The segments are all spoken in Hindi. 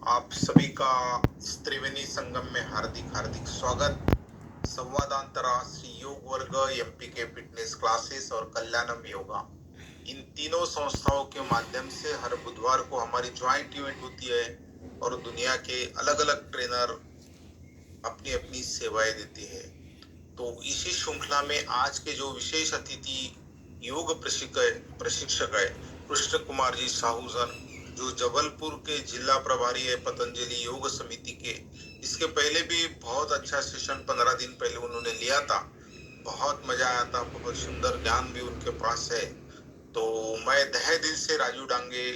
आप सभी का इस त्रिवेणी संगम में हार्दिक हार्दिक स्वागत। संवादांतराष्ट्रीय योग वर्ग, एमपीके फिटनेस क्लासेस और कल्याणम योगा, इन तीनों संस्थाओं के माध्यम से हर बुधवार को हमारी ज्वाइंट इवेंट होती है और दुनिया के अलग अलग ट्रेनर अपनी अपनी सेवाएं देते हैं। तो इसी श्रृंखला में आज के जो विशेष अतिथि योग प्रशिक्षक है कृष्ण कुमार जी साहू सर, जो जबलपुर के जिला प्रभारी है पतंजलि योग समिति के। इसके पहले भी बहुत अच्छा सेशन 15 दिन पहले उन्होंने लिया था, बहुत मजा आया था, बहुत सुंदर ज्ञान भी उनके पास है। तो मैं तहे दिल से राजू डांगे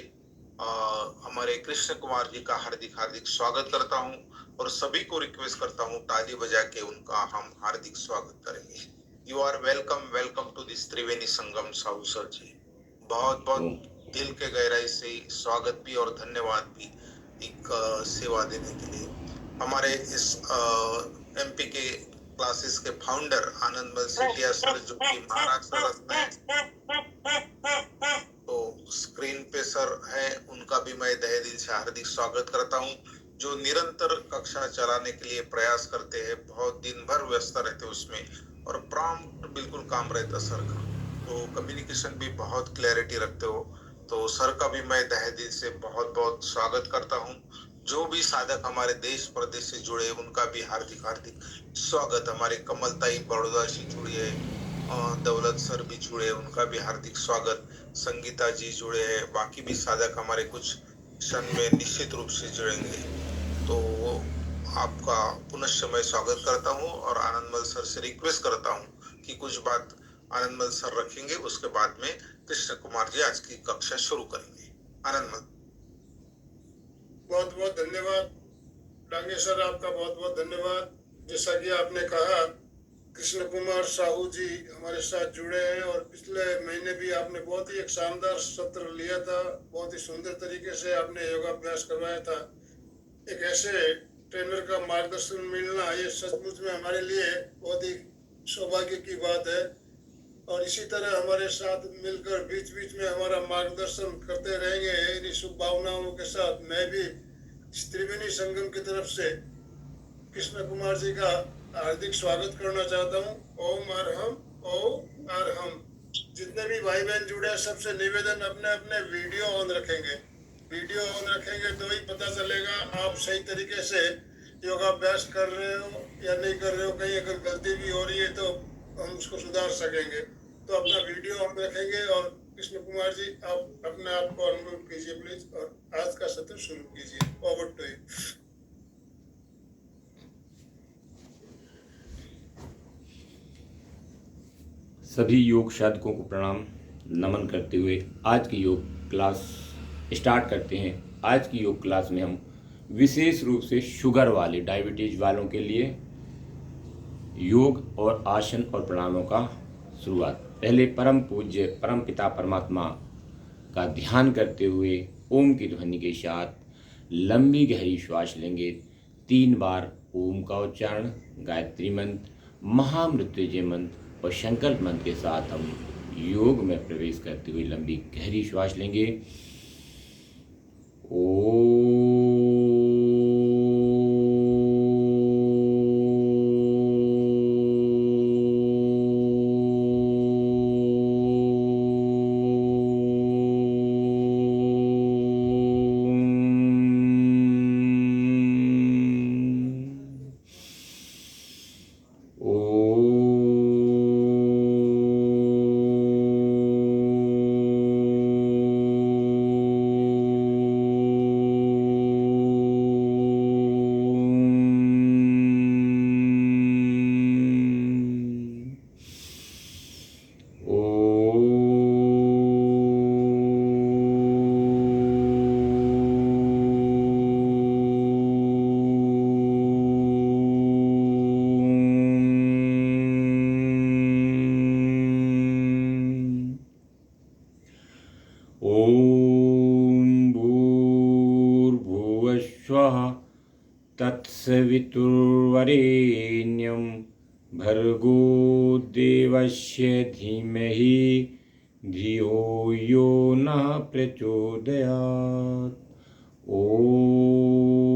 हमारे कृष्ण कुमार जी का हार्दिक हार्दिक स्वागत करता हूं और सभी को रिक्वेस्ट करता हूं ताली बजा के उनका हम हार्दिक स्वागत करेंगे। You are welcome, welcome to this Triveni Sangam Sahu sir ji. बहुत बहुत दिल के गहराई से स्वागत भी और धन्यवाद भी एक सेवा देने के लिए। हमारे इस एमपी के क्लासेस के फाउंडर आनंदमल सेठिया सर, जो कि महाराष्ट्र रत्न है, तो स्क्रीन पे सर है, उनका भी मैं तहे दिल से हार्दिक स्वागत करता हूं, जो निरंतर कक्षा चलाने के लिए प्रयास करते हैं, बहुत दिन भर व्यस्त रहते उसमें और प्रॉम्प्ट बिल्कुल काम रहता सर का, तो कम्युनिकेशन भी बहुत क्लैरिटी रखते हो। तो सर का भी मैं तहे दिल से बहुत बहुत स्वागत करता हूं। जो भी साधक हमारे देश प्रदेश से जुड़े उनका भी हार्दिक हार्दिक स्वागत। हमारे कमलताई बड़ौदा से जुड़ी है, दौलत सर भी जुड़े, उनका भी हार्दिक स्वागत। संगीता जी जुड़े हैं, बाकी भी साधक हमारे कुछ क्षण में निश्चित रूप से जुड़ेंगे। तो आपका पुनश्च मैं स्वागत करता हूं और आनंदमल सर से रिक्वेस्ट करता हूं कि कुछ बात आनंदमल सर रखेंगे, उसके बाद में कृष्ण कुमार जी आज की कक्षा शुरू करेंगे। आनंदमल। बहुत बहुत धन्यवाद डांगे सर, आपका बहुत बहुत धन्यवाद। जैसा कि आपने कहा, कृष्ण कुमार साहू जी हमारे साथ जुड़े हैं और पिछले महीने भी आपने बहुत ही एक शानदार सत्र लिया था, बहुत ही सुंदर तरीके से आपने योगाभ्यास करवाया था। एक ऐसे ट्रेनर का मार्गदर्शन मिलना ये सचमुच में हमारे लिए बहुत ही सौभाग्य की बात है। और इसी तरह हमारे साथ मिलकर बीच बीच में हमारा मार्गदर्शन करते रहेंगे, इन्हीं शुभ भावनाओं के साथ मैं भी त्रिवेणी संगम की तरफ से कृष्ण कुमार जी का हार्दिक स्वागत करना चाहता हूँ। ओम अरहम, ओम अरहम। जितने भी भाई बहन जुड़े, सबसे निवेदन, अपने अपने वीडियो ऑन रखेंगे। वीडियो ऑन रखेंगे तो ही पता चलेगा आप सही तरीके से योगाभ्यास कर रहे हो या नहीं कर रहे हो। कहीं अगर गलती भी हो रही है तो हम उसको सुधार सकेंगे। तो अपना वीडियो ऑन रखेंगे और कृष्ण कुमार जी आप अपने आप को अनुभव कीजिए प्लीज, और आज का सत्र शुरू कीजिए। Over to you. सभी योग साधकों को प्रणाम नमन करते हुए आज की योग क्लास स्टार्ट करते हैं। आज की योग क्लास में हम विशेष रूप से शुगर वाले, डायबिटीज वालों के लिए योग और आसन और प्राणायामों का शुरुआत। पहले परम पूज्य परम पिता परमात्मा का ध्यान करते हुए ओम की ध्वनि के साथ लंबी गहरी श्वास लेंगे। 3 बार ओम का उच्चारण, गायत्री मंत्र, महामृत्युंजय मंत्र और संकल्प मंत्र के साथ हम योग में प्रवेश करते हुए लंबी गहरी श्वास लेंगे। तत्सवितुर्वरेण्यं भर्गो देवस्य धीमहि धियो यो नः प्रचोदयात्। ओम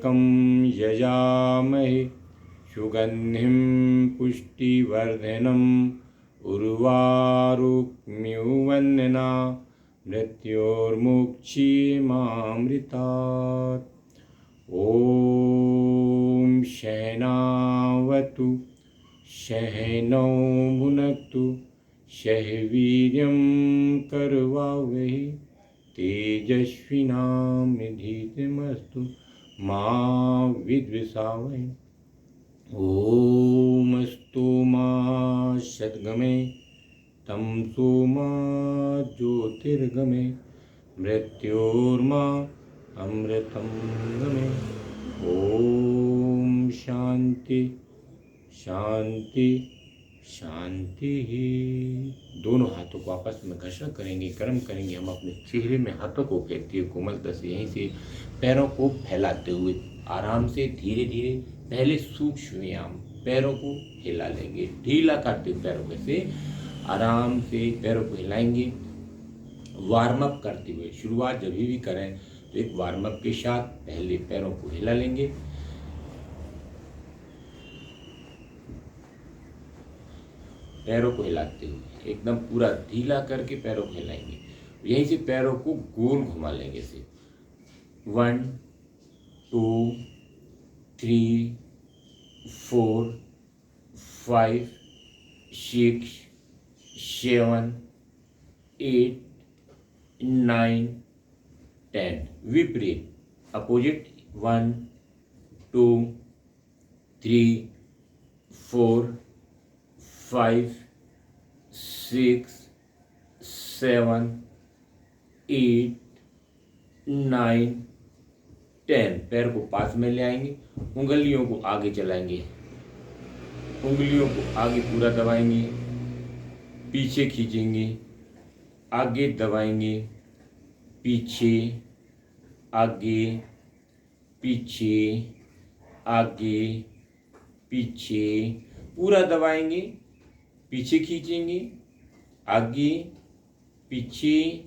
त्र्यम्बकं यजामहे सुगन्धिं पुष्टिवर्धनम् उर्वारुकमिवन्नना मृत्योर्मुक्षीयमामृतात्। ॐ सहनावतु सहनौ भुनक्तु सह वीर्यं करवावहै तेजस्विनामधीतमस्तु मा विद्विषावहै। ॐ मा सद्गमे तमसो मा ज्योतिर्गमे मृत्योर्मा अमृतं गमे। ओम शांति शांति शांति। दोनों हाथों को आपस में घर्षण करेंगे, कर्म करेंगे। हम अपने चेहरे में हाथों को फेरते हुए कोमलता से यहीं से पैरों को फैलाते हुए आराम से धीरे धीरे पहले सूक्ष्म व्यायाम पैरों को हिला लेंगे, ढीला करते हुए पैरों में से आराम से पैरों को हिलाएंगे। वार्म अप करते हुए शुरुआत जब भी करें तो एक वार्म अप के साथ पहले पैरों को हिला लेंगे। पैरों को हिलाते हुए एकदम पूरा ढीला करके पैरों को हिलाएंगे। यहीं से पैरों को गोल घुमा लेंगे से 1 2 3 4 5 6 7 8 9 10। विपरीत अपोजिट 1 2 3 4 5 6 7 8 9 10। पैर को पास में ले आएंगे, उंगलियों को आगे चलाएंगे, उंगलियों को आगे पूरा दबाएंगे, पीछे खींचेंगे, आगे दबाएंगे, पीछे आगे पीछे आगे पीछे पूरा दबाएंगे, पीछे खींचेंगे, आगे पीछे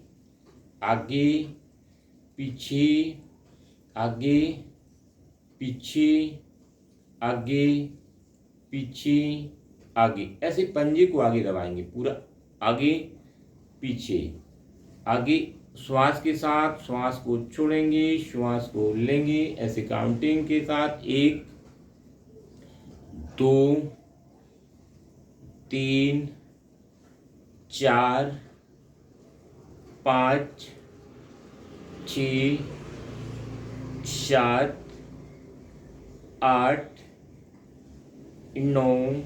आगे पीछे आगे पीछे आगे पीछे आगे। ऐसे पंजे को आगे दबाएंगे, पूरा आगे पीछे आगे। श्वास के साथ श्वास को छोड़ेंगे, श्वास को लेंगे। ऐसे काउंटिंग के साथ 1 2 3 4 5 6 7 8 9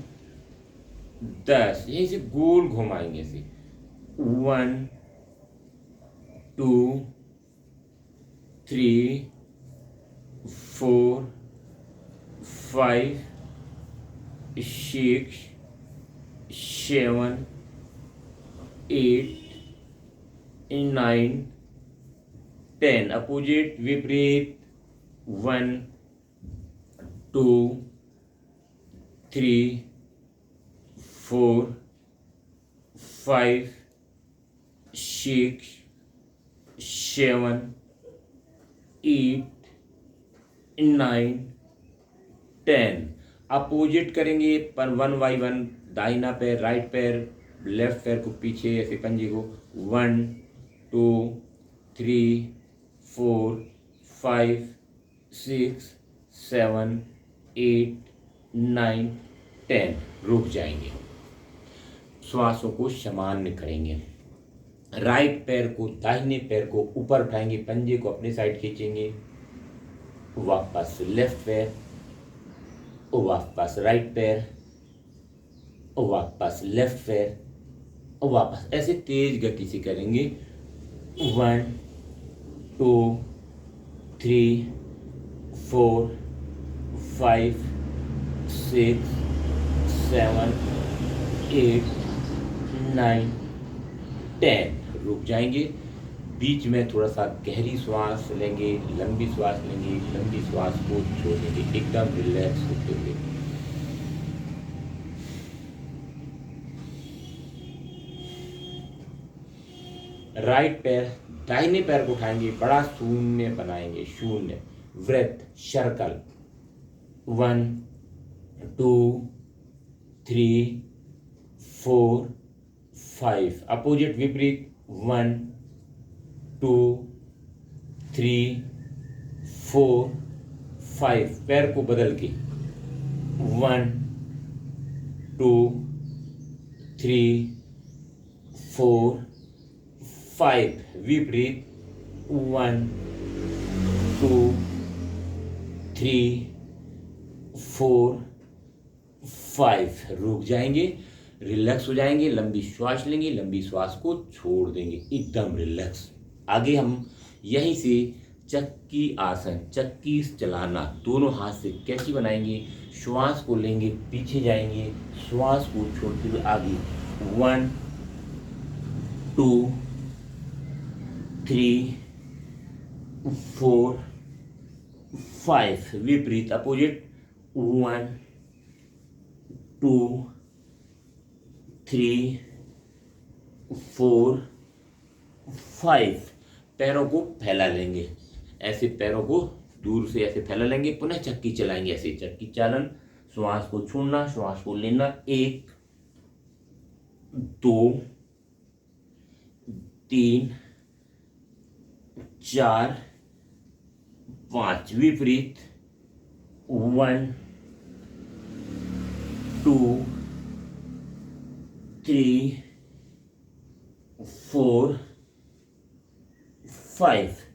10। यहीं से गोल घुमाएंगे से 1 2 3 4 5 6 7 8 9 10। अपोजिट विपरीत 1 2 3 4 5 6 7 8 9 10। अपोजिट करेंगे पर 1 बाई 1। दाहिना पैर राइट पैर, लेफ्ट पैर को पीछे ऐसे पंजे को 1 2 3 4 5 6 7 8 9 10। रुक जाएंगे, श्वासों को सामान्य करेंगे। राइट पैर को दाहिने पैर को ऊपर उठाएंगे, पंजे को अपने साइड खींचेंगे, वापस लेफ्ट पैर, वापस राइट पैर, वापस लेफ्ट पैर, वापस। ऐसे तेज गति से करेंगे। 1 2 3 4 5 6 7 8 9 10। रुक जाएंगे, बीच में थोड़ा सा गहरी श्वास लेंगे, लंबी श्वास लेंगे, लंबी श्वास को छोड़ेंगे एकदम रिलैक्स होते हुए। राइट पैर दाहिने पैर को उठाएंगे, बड़ा शून्य बनाएंगे, शून्य। वृत्त, सर्कल, 1 2 3 4 5। अपोजिट विपरीत, 1 2 3 4 5। पैर को बदल के 1 2 3 4 5। विपरीत, 1 2 3 4 5। रुक जाएंगे, रिलैक्स हो जाएंगे, लंबी श्वास लेंगे, लंबी श्वास को छोड़ देंगे, एकदम रिलैक्स। आगे हम यहीं से चक्की आसन, चक्की चलाना, दोनों हाथ से कैची बनाएंगे, श्वास को लेंगे, पीछे जाएंगे, श्वास को छोड़ते हुए आगे, 1 2 3 4 5। विपरीत, अपोजिट, 1 2 3 4 5। पैरों को फैला लेंगे, ऐसे पैरों को दूर से ऐसे फैला लेंगे, पुनः चक्की चलाएंगे, ऐसे चक्की चालन। श्वास को छोड़ना, श्वास को लेना, 1 2 3 4 5। विपरीत, 1 2 3 4 5।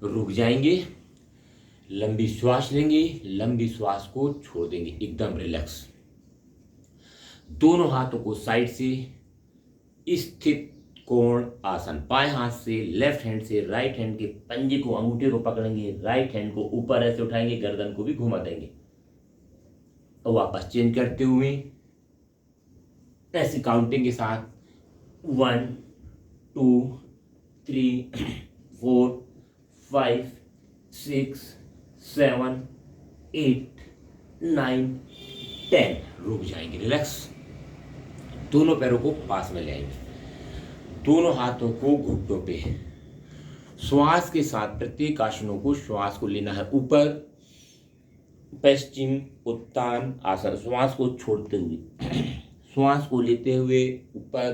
रुक जाएंगे, लंबी श्वास लेंगे, लंबी श्वास को छोड़ देंगे, एकदम रिलैक्स। दोनों हाथों को साइड से स्थित कोण आसन, बाएं हाथ से, लेफ्ट हैंड से राइट हैंड के पंजे को, अंगूठे को पकड़ेंगे, राइट हैंड को ऊपर ऐसे उठाएंगे, गर्दन को भी घुमा देंगे और वापस चेंज करते हुए ऐसे काउंटिंग के साथ 1 2 3 4 5 6 7 8 9 10। रुक जाएंगे, रिलैक्स। दोनों पैरों को पास में ले आएंगे, दोनों हाथों को घुटनों पे, श्वास के साथ प्रत्येक आसनों को, श्वास को लेना है ऊपर, पश्चिम उत्तान आसन, श्वास को छोड़ते हुए, श्वास को लेते हुए ऊपर,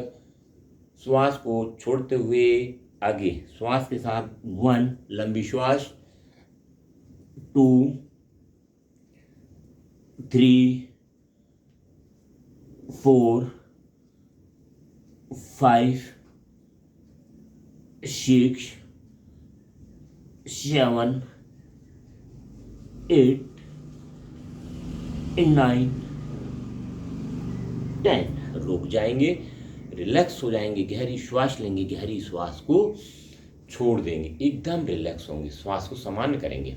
श्वास को छोड़ते हुए आगे, श्वास के साथ 1 लंबी श्वास, 2 3 4 5 6 7 8 9 10। रुक जाएंगे, रिलैक्स हो जाएंगे, गहरी श्वास लेंगे, गहरी श्वास को छोड़ देंगे, एकदम रिलैक्स होंगे, श्वास को सामान्य करेंगे।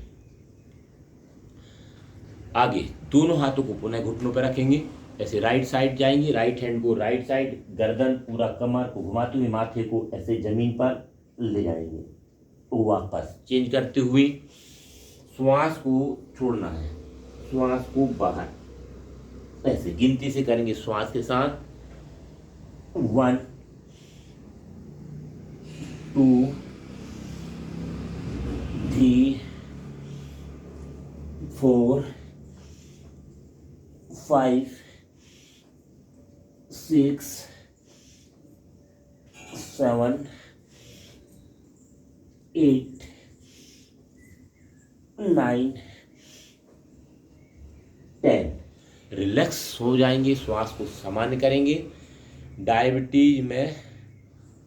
आगे दोनों हाथों को पुनः घुटनों पर रखेंगे, ऐसे राइट साइड जाएंगे, राइट हैंड को राइट साइड, गर्दन पूरा कमर को घुमाते हुए माथे को ऐसे जमीन पर ले जाएंगे, तो वापस चेंज करते हुए श्वास को छोड़ना है, श्वास को बाहर, ऐसे गिनती से करेंगे श्वास के साथ, 1 2 3 4 5 6 7 8 9 10। रिलैक्स हो जाएंगे, श्वास को सामान्य करेंगे। डायबिटीज में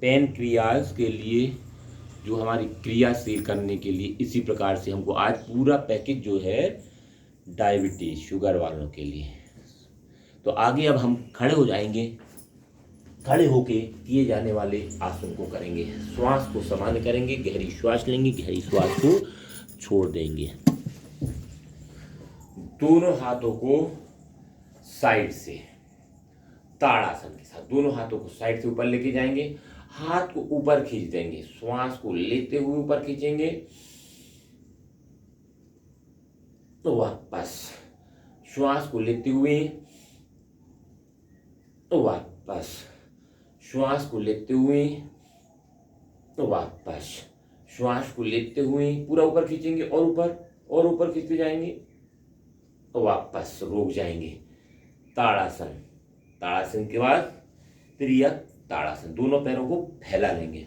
पेनक्रियाज के लिए जो हमारी क्रियाशील करने के लिए, इसी प्रकार से हमको आज पूरा पैकेज जो है डायबिटीज शुगर वालों के लिए। तो आगे अब हम खड़े हो जाएंगे, खड़े होके किए जाने वाले आसन को करेंगे, श्वास को सामान्य करेंगे, गहरी श्वास लेंगे, गहरी श्वास को छोड़ देंगे। दोनों हाथों को साइड से ताड़ासन के साथ, दोनों हाथों को साइड से ऊपर लेके जाएंगे, हाथ को ऊपर खींच देंगे, श्वास को लेते हुए ऊपर खींचेंगे, तो वापस श्वास को लेते हुए, तो वापस श्वास को लेते हुए, तो वापस श्वास को लेते हुए पूरा ऊपर खींचेंगे और ऊपर, और ऊपर खींचते जाएंगे, वापस रुक जाएंगे। ताड़ासन, ताड़ासन के बाद त्रियक ताड़ासन। दोनों पैरों को फैला लेंगे,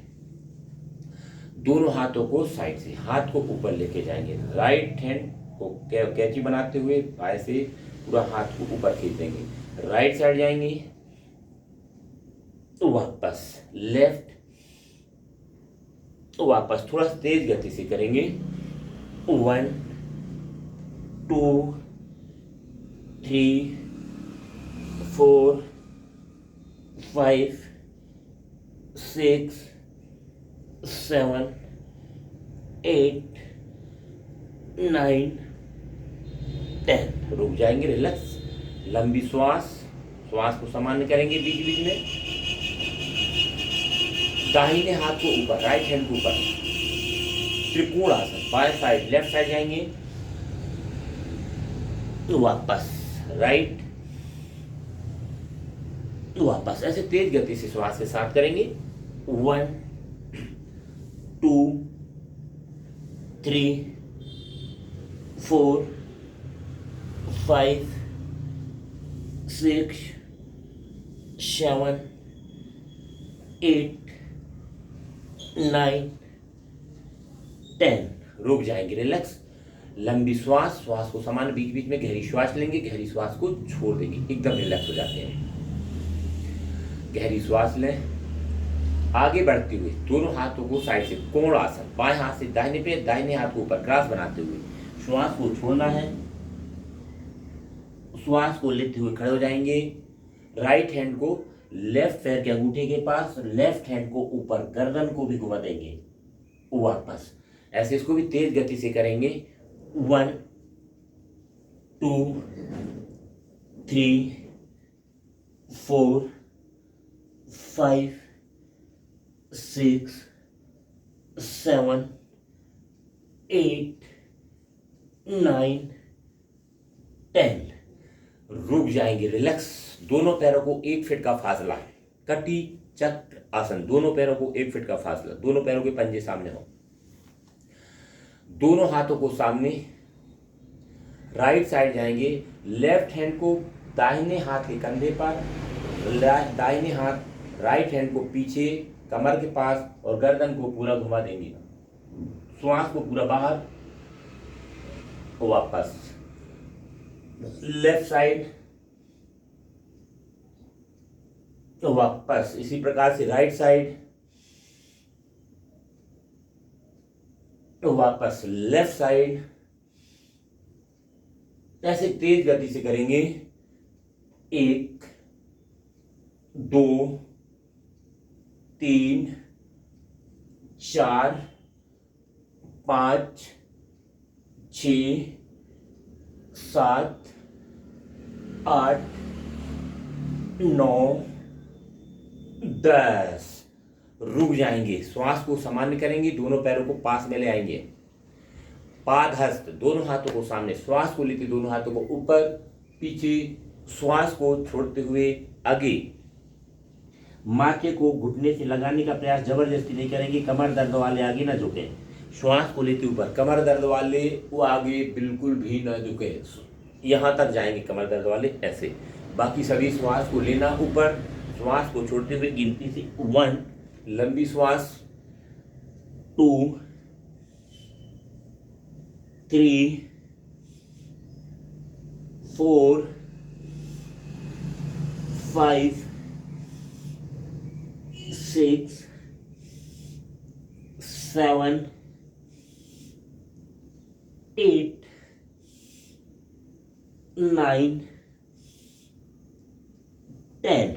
दोनों हाथों को साइड से, हाथ को ऊपर लेके जाएंगे। राइट हैंड को कैची बनाते हुए बाएं से पूरा हाथ को ऊपर खींच देंगे। राइट साइड जाएंगे, वापस लेफ्ट, वापस थोड़ा तेज गति से करेंगे। 1 2 3 4 5 6 7 8 9 10। रुक जाएंगे, रिलैक्स। लंबी श्वास, श्वास को सामान्य करेंगे बीच बीच में। दाहिने हाथ को ऊपर, राइट हैंड को ऊपर, त्रिकोण आसन। बाएं साइड, लेफ्ट साइड जाएंगे, वापस राइट, वापस। ऐसे तेज गति से श्वास के साथ करेंगे। 1 2 3 4 5 6 7 8 9 10। रुक जाएंगे, रिलैक्स। लंबी श्वास, श्वास को समान बीच बीच में गहरी श्वास लेंगे, गहरी श्वास को छोड़ देंगे, एकदम रिलैक्स हो जाते हैं। गहरी श्वास लें। आगे बढ़ते हुए दोनों हाथों को साइड से कोण आसन, बाएं हाथ से दाहिने पे, दाहिने हाथ को ऊपर क्रॉस बनाते हुए श्वास को छोड़ना है। श्वास को लेते हुए खड़े हो जाएंगे। राइट हैंड को लेफ्ट पैर के अंगूठे के पास, लेफ्ट हैंड को ऊपर, गर्दन को भी घुमा देंगे, वापस। ऐसे इसको भी तेज गति से करेंगे। 1 2 3 4 5 6 7 8 9 10। रुक जाएंगे, रिलैक्स। दोनों पैरों को 1 फीट का फासला, कटी चक्र आसन। दोनों पैरों को 1 फीट का फासला, दोनों पैरों के पंजे सामने हो, दोनों हाथों को सामने। राइट साइड जाएंगे। लेफ्ट हैंड को दाहिने हाथ के कंधे पर, दाहिने हाथ राइट हैंड को पीछे कमर के पास और गर्दन को पूरा घुमा देंगे। श्वास को पूरा बाहर, वापस। लेफ्ट साइड, वापस। इसी प्रकार से राइट साइड, वापस। Left side. ऐसे तेज गति से करेंगे। 1 2 3 4 5 6 7 8 9 10। रुक जाएंगे, श्वास को सामान्य करेंगे, दोनों पैरों को पास में ले आएंगे। पादहस्त, दोनों हाथों को सामने, श्वास को लेते दोनों हाथों को ऊपर पीछे, श्वास को छोड़ते हुए आगे। माथे को घुटने से लगाने का प्रयास जबरदस्ती नहीं करेंगे, कमर दर्द वाले आगे ना झुके। श्वास को लेते ऊपर, कमर दर्द वाले वो आगे बिल्कुल भी ना झुके, यहाँ तक जाएंगे कमर दर्द वाले, ऐसे। बाकी सभी श्वास को लेना ऊपर, श्वास को छोड़ते हुए गिनती से 1, लंबी श्वास, 2 3 4 5 6 7 8 9 10।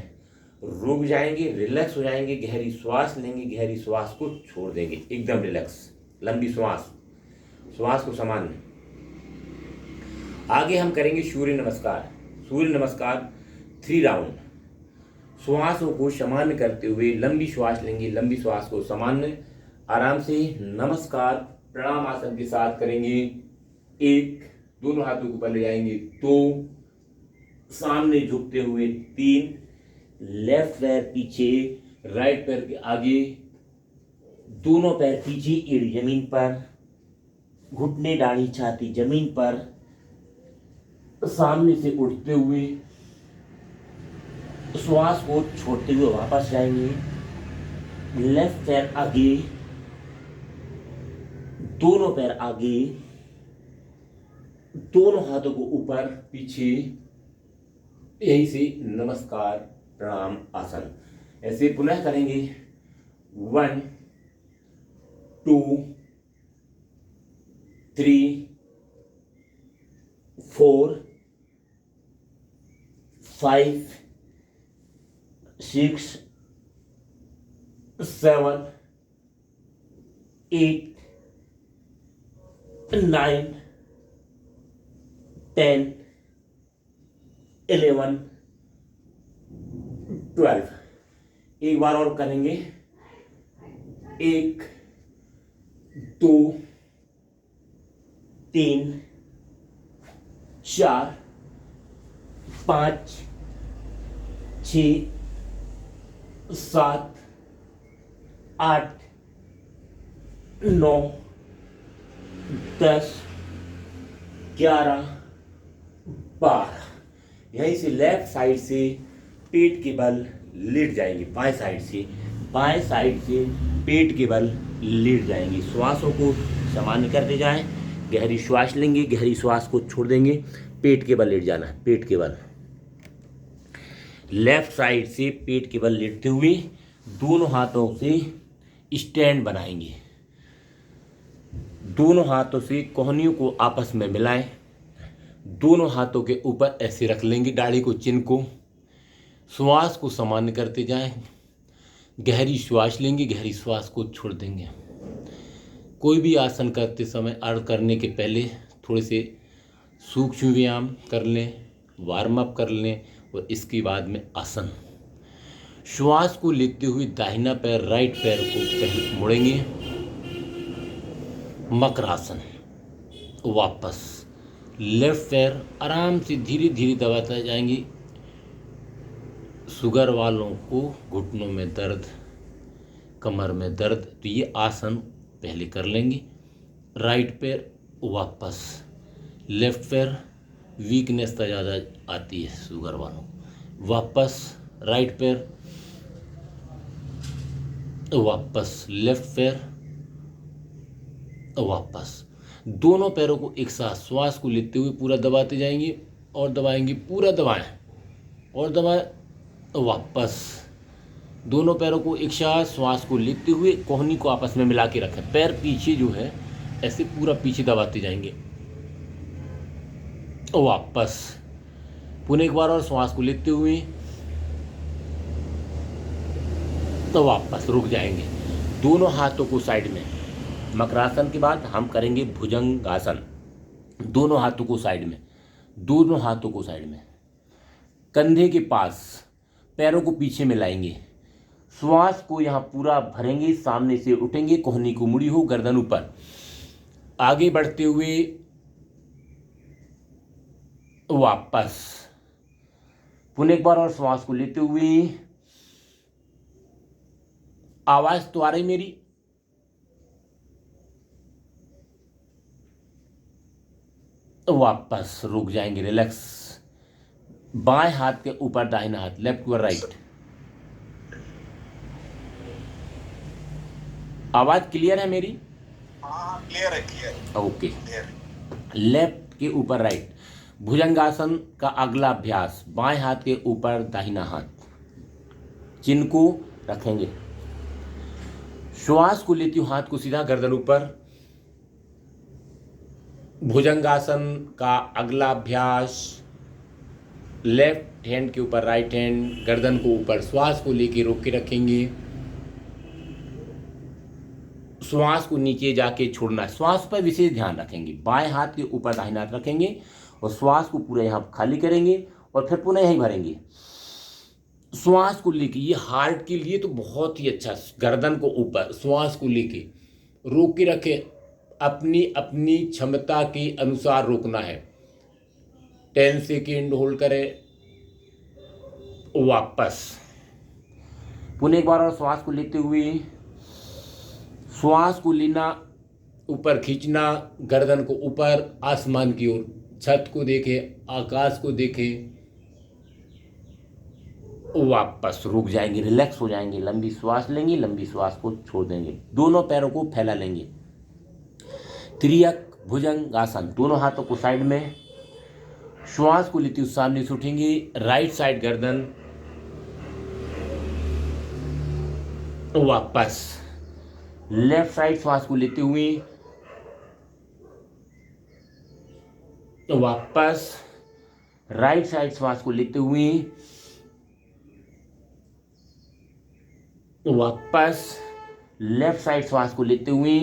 रुक जाएंगे, रिलैक्स हो जाएंगे, गहरी श्वास लेंगे, गहरी श्वास को छोड़ देंगे, एकदम रिलैक्स। लंबी श्वास, श्वास को सामान्य। आगे हम करेंगे सूर्य नमस्कार। सूर्य नमस्कार 3 राउंड। श्वासों को सामान्य करते हुए लंबी श्वास लेंगे, लंबी श्वास को सामान्य आराम से नमस्कार प्रणाम आसन के साथ करेंगे। 1, दोनों हाथों को ऊपर ले जाएंगे। 2, सामने झुकते हुए। 3, लेफ्ट पैर पीछे, राइट पैर के आगे, दोनों पैर पीछे, एड़ी जमीन पर। घुटने दाढ़ी छाती जमीन पर, सामने से उठते हुए श्वास को छोड़ते हुए वापस जाएंगे। लेफ्ट पैर आगे, दोनों पैर आगे, दोनों हाथों को ऊपर पीछे, यही से नमस्कार प्रणाम आसन। ऐसे पुनः करेंगे। 1 2 3 4 5 6 7 8 9 10 11 12। एक बार और करेंगे। 1 2 3 4 5 6 7 8 9 10 11 12। यहीं से लेफ्ट साइड से पेट के बल लेट जाएंगे। बाएं साइड से पेट के बल लेट जाएंगे। श्वासों को सामान्य करते जाएं। गहरी श्वास लेंगे, गहरी श्वास को छोड़ देंगे। पेट के बल लेट जाना है, पेट के बल। लेफ्ट साइड से पेट के बल लेटते हुए दोनों हाथों से स्टैंड बनाएंगे। दोनों हाथों से कोहनियों को आपस में मिलाएं। दोनों हाथों के ऊपर ऐसे रख लेंगे दाढ़ी को, चिन को। श्वास को सामान्य करते जाएं। गहरी श्वास लेंगे, गहरी श्वास को छोड़ देंगे। कोई भी आसन करते समय अर्ध करने के पहले थोड़े से सूक्ष्म व्यायाम कर लें, वार्म अप कर लें और इसके बाद में आसन। श्वास को लेते हुए दाहिना पैर राइट पैर को पहले मोड़ेंगे। मकरासन। वापस लेफ्ट पैर आराम से धीरे धीरे दबाते जाएंगे। शुगर वालों को घुटनों में दर्द, कमर में दर्द, तो ये आसन पहले कर लेंगे। राइट पैर वापस, लेफ्ट पैर वीकनेस तो ज़्यादा आती है शुगर वालों, वापस राइट पैर, वापस लेफ्ट पैर, वापस। दोनों पैरों को एक साथ श्वास को लेते हुए पूरा दबाते जाएंगे और दबाएंगे, पूरा दबाएं और दबाएं, वापस। दोनों पैरों को एक साथ श्वास को लेते हुए कोहनी को आपस में मिला के रखें। पैर पीछे जो है ऐसे पूरा पीछे दबाते जाएंगे, वापस। पुनः एक बार और श्वास को लेते हुए तो वापस रुक जाएंगे। दोनों हाथों को साइड में। मकरासन के बाद हम करेंगे भुजंगासन। दोनों हाथों को साइड में, दोनों हाथों को साइड में, कंधे के पास, पैरों को पीछे मिलाएंगे। श्वास को यहाँ पूरा भरेंगे, सामने से उठेंगे, कोहनी को मुड़ी हो, गर्दन ऊपर। आगे बढ़ते हुए वापस। पुनः एक बार और श्वास को लेते हुए, आवाज तो आ रही मेरी? वापस रुक जाएंगे, रिलैक्स। बाएं हाथ के ऊपर दाहिना हाथ, लेफ्ट और राइट। आवाज क्लियर है मेरी? हाँ, क्लियर है, क्लियर। ओके। क्लियर। लेफ्ट के ऊपर राइट। भुजंगासन का अगला अभ्यास, बाएं हाथ के ऊपर दाहिना हाथ, चिन्ह को रखेंगे। श्वास को लेती हूँ, हाथ को सीधा, गर्दन ऊपर। भुजंगासन का अगला अभ्यास, लेफ्ट हैंड के ऊपर राइट हैंड, गर्दन को ऊपर, श्वास को लेके रोक के रखेंगे। श्वास को नीचे जाके छोड़ना है, श्वास पर विशेष ध्यान रखेंगे। बाएं हाथ के ऊपर दाहिना हाथ रखेंगे और श्वास को पूरा यहाँ खाली करेंगे और फिर पुनः यहीं भरेंगे। श्वास को लेके, ये हार्ट के लिए तो बहुत ही अच्छा। गर्दन को ऊपर, श्वास को लेके रोक के रखें। अपनी अपनी क्षमता के अनुसार रोकना है। 10 सेकेंड होल्ड करें, वापस। पुनः एक बार और श्वास को लेते हुए, श्वास को लेना, ऊपर खींचना, गर्दन को ऊपर आसमान की ओर, छत को देखें, आकाश को देखें। वापस रुक जाएंगे, रिलैक्स हो जाएंगे, लंबी श्वास लेंगे, लंबी श्वास को छोड़ देंगे। दोनों पैरों को फैला लेंगे। त्रियक भुजंग आसन, दोनों हाथों को साइड में, श्वास को लेते हुए सामने से उठेंगे। राइट साइड गर्दन, वापस लेफ्ट साइड श्वास को लेते हुए, वापस राइट साइड श्वास को लेते हुए, वापस लेफ्ट साइड श्वास को लेते हुए,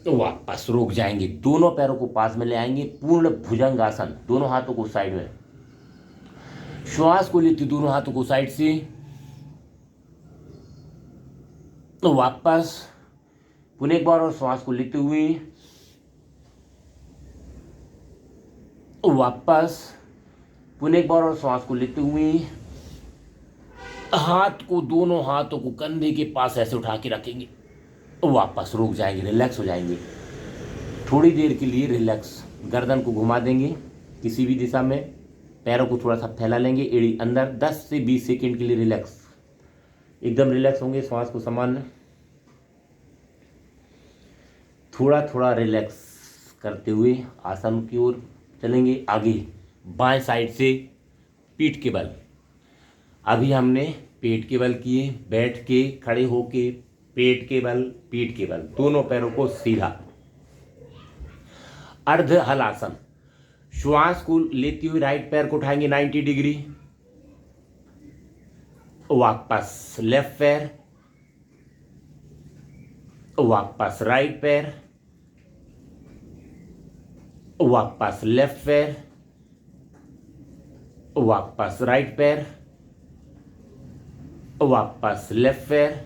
वापस रुक जाएंगे। दोनों पैरों को पास में ले आएंगे। पूर्ण भुजंग आसन, दोनों हाथों को साइड में, श्वास को लेते दोनों हाथों को साइड से, वापस पुनः एक बार और श्वास को लेते हुए, वापस पुनः एक बार और श्वास को लेते हुए, हाथ को, दोनों हाथों को कंधे के पास ऐसे उठा के रखेंगे। वापस रुक जाएंगे, रिलैक्स हो जाएंगे। थोड़ी देर के लिए रिलैक्स, गर्दन को घुमा देंगे किसी भी दिशा में, पैरों को थोड़ा सा फैला लेंगे, एड़ी अंदर। 10 से 20 सेकंड के लिए रिलैक्स, एकदम रिलैक्स होंगे। श्वास को सामान्य, थोड़ा थोड़ा रिलैक्स करते हुए आसन की ओर चलेंगे। आगे बाएं साइड से पीठ के बल, अभी हमने पेट के बल किए, बैठ के, खड़े होके, पेट के बल, पीठ के बल, दोनों पैरों को सीधा। अर्ध हलासन, श्वास को लेते हुए राइट पैर को उठाएंगे 90 डिग्री, वापस लेफ्ट पैर, वापस राइट पैर, वापस लेफ्ट पैर, वापस राइट पैर, वापस लेफ्ट पैर,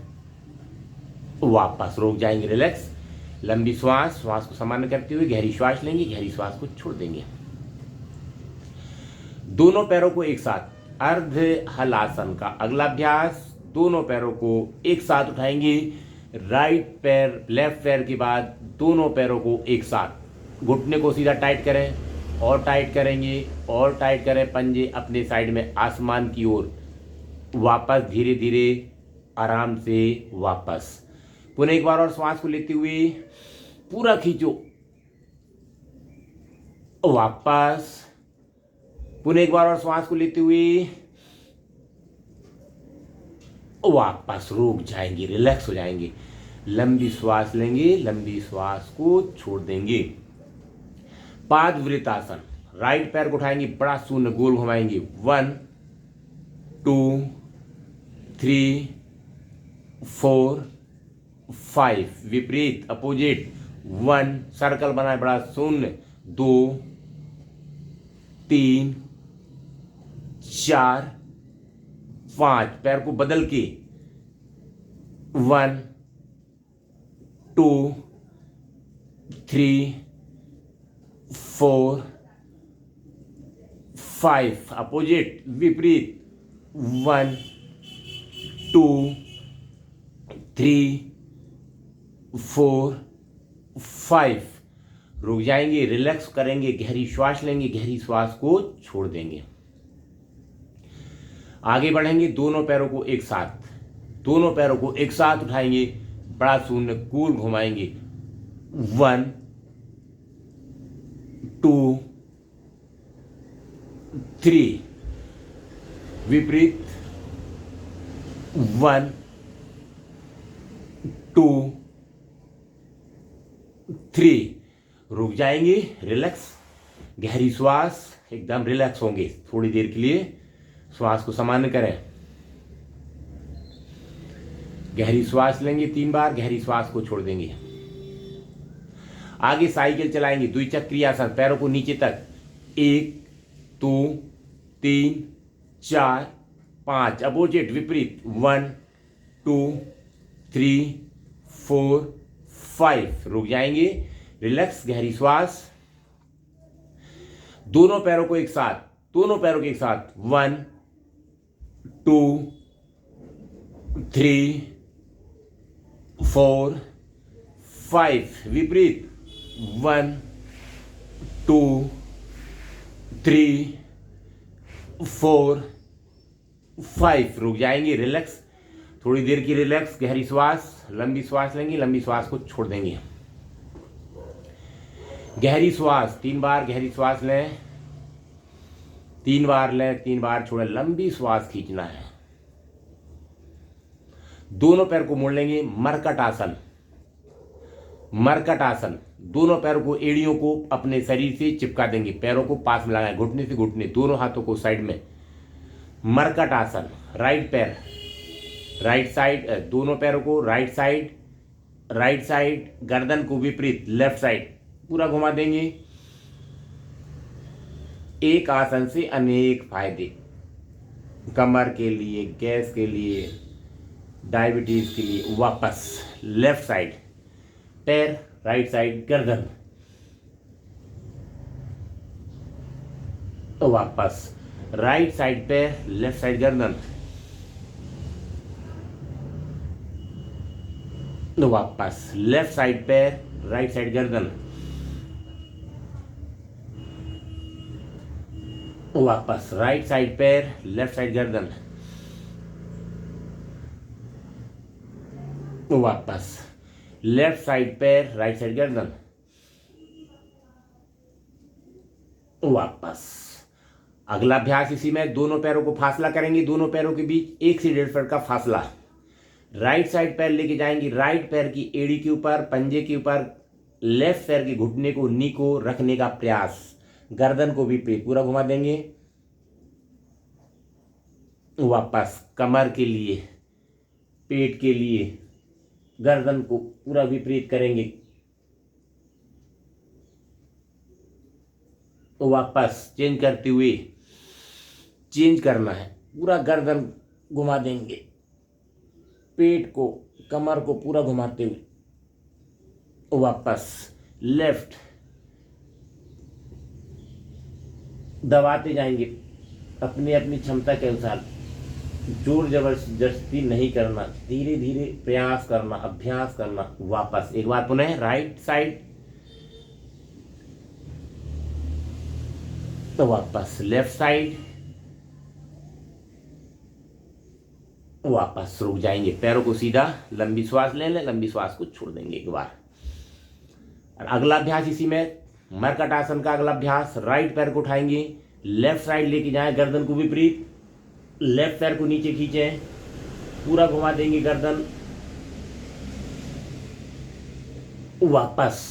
वापस रुक जाएंगे, रिलैक्स। लंबी श्वास, श्वास को सामान्य करते हुए गहरी श्वास लेंगे, गहरी श्वास को छोड़ देंगे। दोनों पैरों को एक साथ, अर्ध हलासन का अगला अभ्यास, दोनों पैरों को एक साथ उठाएंगे। राइट पैर लेफ्ट पैर के बाद दोनों पैरों को एक साथ, घुटने को सीधा टाइट करें और टाइट करेंगे और टाइट करें। पंजे अपने साइड में आसमान की ओर, वापस धीरे धीरे आराम से वापस। पुनः एक बार और श्वास को लेते हुए पूरा खींचो, वापस। पुनः एक बार और श्वास को लेते हुए वापस रुक जाएंगे, रिलैक्स हो जाएंगे। लंबी श्वास लेंगे, लंबी श्वास को छोड़ देंगे। पादवृत्तासन, राइट पैर को उठाएंगे, बड़ा शून्य गोल घुमाएंगे। 1 2 3 4 5, विपरीत अपोजिट। 1 सर्कल बनाए बड़ा शून्य, 2 3 4 5, पैर को बदल के 1 2 3 4 5, अपोजिट विपरीत। 1 2 3 4 5, रुक जाएंगे, रिलैक्स करेंगे, गहरी श्वास लेंगे, गहरी श्वास को छोड़ देंगे। आगे बढ़ेंगे, दोनों पैरों को एक साथ, दोनों पैरों को एक साथ उठाएंगे, बड़ा शून्य गोल घुमाएंगे। 1 2 3, विपरीत। 1 2 3, रुक जाएंगे, रिलैक्स, गहरी श्वास, एकदम रिलैक्स होंगे। थोड़ी देर के लिए श्वास को सामान्य करें, गहरी श्वास लेंगे 3 बार, गहरी श्वास को छोड़ देंगे। आगे साइकिल चलाएंगे, द्विचक्रीय आसन, पैरों को नीचे तक। 1 2 3 4 5, अपोजिट विपरीत। 1 2 3 4 5, रुक जाएंगे, रिलैक्स, गहरी श्वास। दोनों पैरों को एक साथ, दोनों पैरों के एक साथ। 1 2 3 4 5 विपरीत 1 2 3 4 5 रुक जाएंगे, रिलैक्स, थोड़ी देर की रिलैक्स, गहरी श्वास, लंबी श्वास लेंगे, लंबी श्वास को छोड़ देंगे। गहरी श्वास 3 बार, गहरी श्वास लें, 3 बार लें, 3 बार छोड़ें, लंबी श्वास खींचना है। दोनों पैर को मोड़ लेंगे, मरकट आसन, मरकट आसन, दोनों पैरों को, एड़ियों को अपने शरीर से चिपका देंगे, पैरों को पास में लगाएं, घुटने से घुटने, दोनों हाथों को साइड में, मरकट आसन। राइट पैर राइट साइड, दोनों पैरों को राइट साइड, गर्दन को विपरीत लेफ्ट साइड पूरा घुमा देंगे। एक आसन से अनेक फायदे, कमर के लिए, गैस के लिए, डायबिटीज के लिए। वापस लेफ्ट साइड, पैर राइट साइड, गर्दन, तो वापस राइट साइड पैर, लेफ्ट साइड गर्दन, तो वापस लेफ्ट साइड पैर, राइट साइड गर्दन, वापस राइट साइड पैर, लेफ्ट साइड गर्दन, वापस लेफ्ट साइड पैर, राइट साइड गर्दन, वापस। अगला अभ्यास इसी में दोनों पैरों को फासला करेंगे, दोनों पैरों के बीच 1 से 1.5 फीट का फासला। राइट साइड पैर लेके जाएंगे राइट पैर की एड़ी के ऊपर, पंजे के ऊपर, लेफ्ट पैर के घुटने को, नी को रखने का प्रयास, गर्दन को भी पूरा घुमा देंगे। वापस कमर के लिए, पेट के लिए, गर्दन को पूरा विपरीत करेंगे। तो वापस चेंज करते हुए, चेंज करना है, पूरा गर्दन घुमा देंगे, पेट को, कमर को पूरा घुमाते हुए। वापस लेफ्ट, दबाते जाएंगे अपनी अपनी क्षमता के अनुसार, जोर जबरदस्ती नहीं करना, धीरे धीरे प्रयास करना, अभ्यास करना। वापस एक बार पुनः राइट साइड, तो वापस लेफ्ट साइड, वापस रुक जाएंगे, पैरों को सीधा, लंबी श्वास ले लें, लंबी श्वास को छोड़ देंगे एक बार। और अगला अभ्यास इसी में मरकट आसन का अगला अभ्यास, राइट पैर को उठाएंगे, लेफ्ट साइड लेके जाएं, गर्दन को विपरीत, लेफ्ट पैर को नीचे खींचें, पूरा घुमा देंगे गर्दन। वापस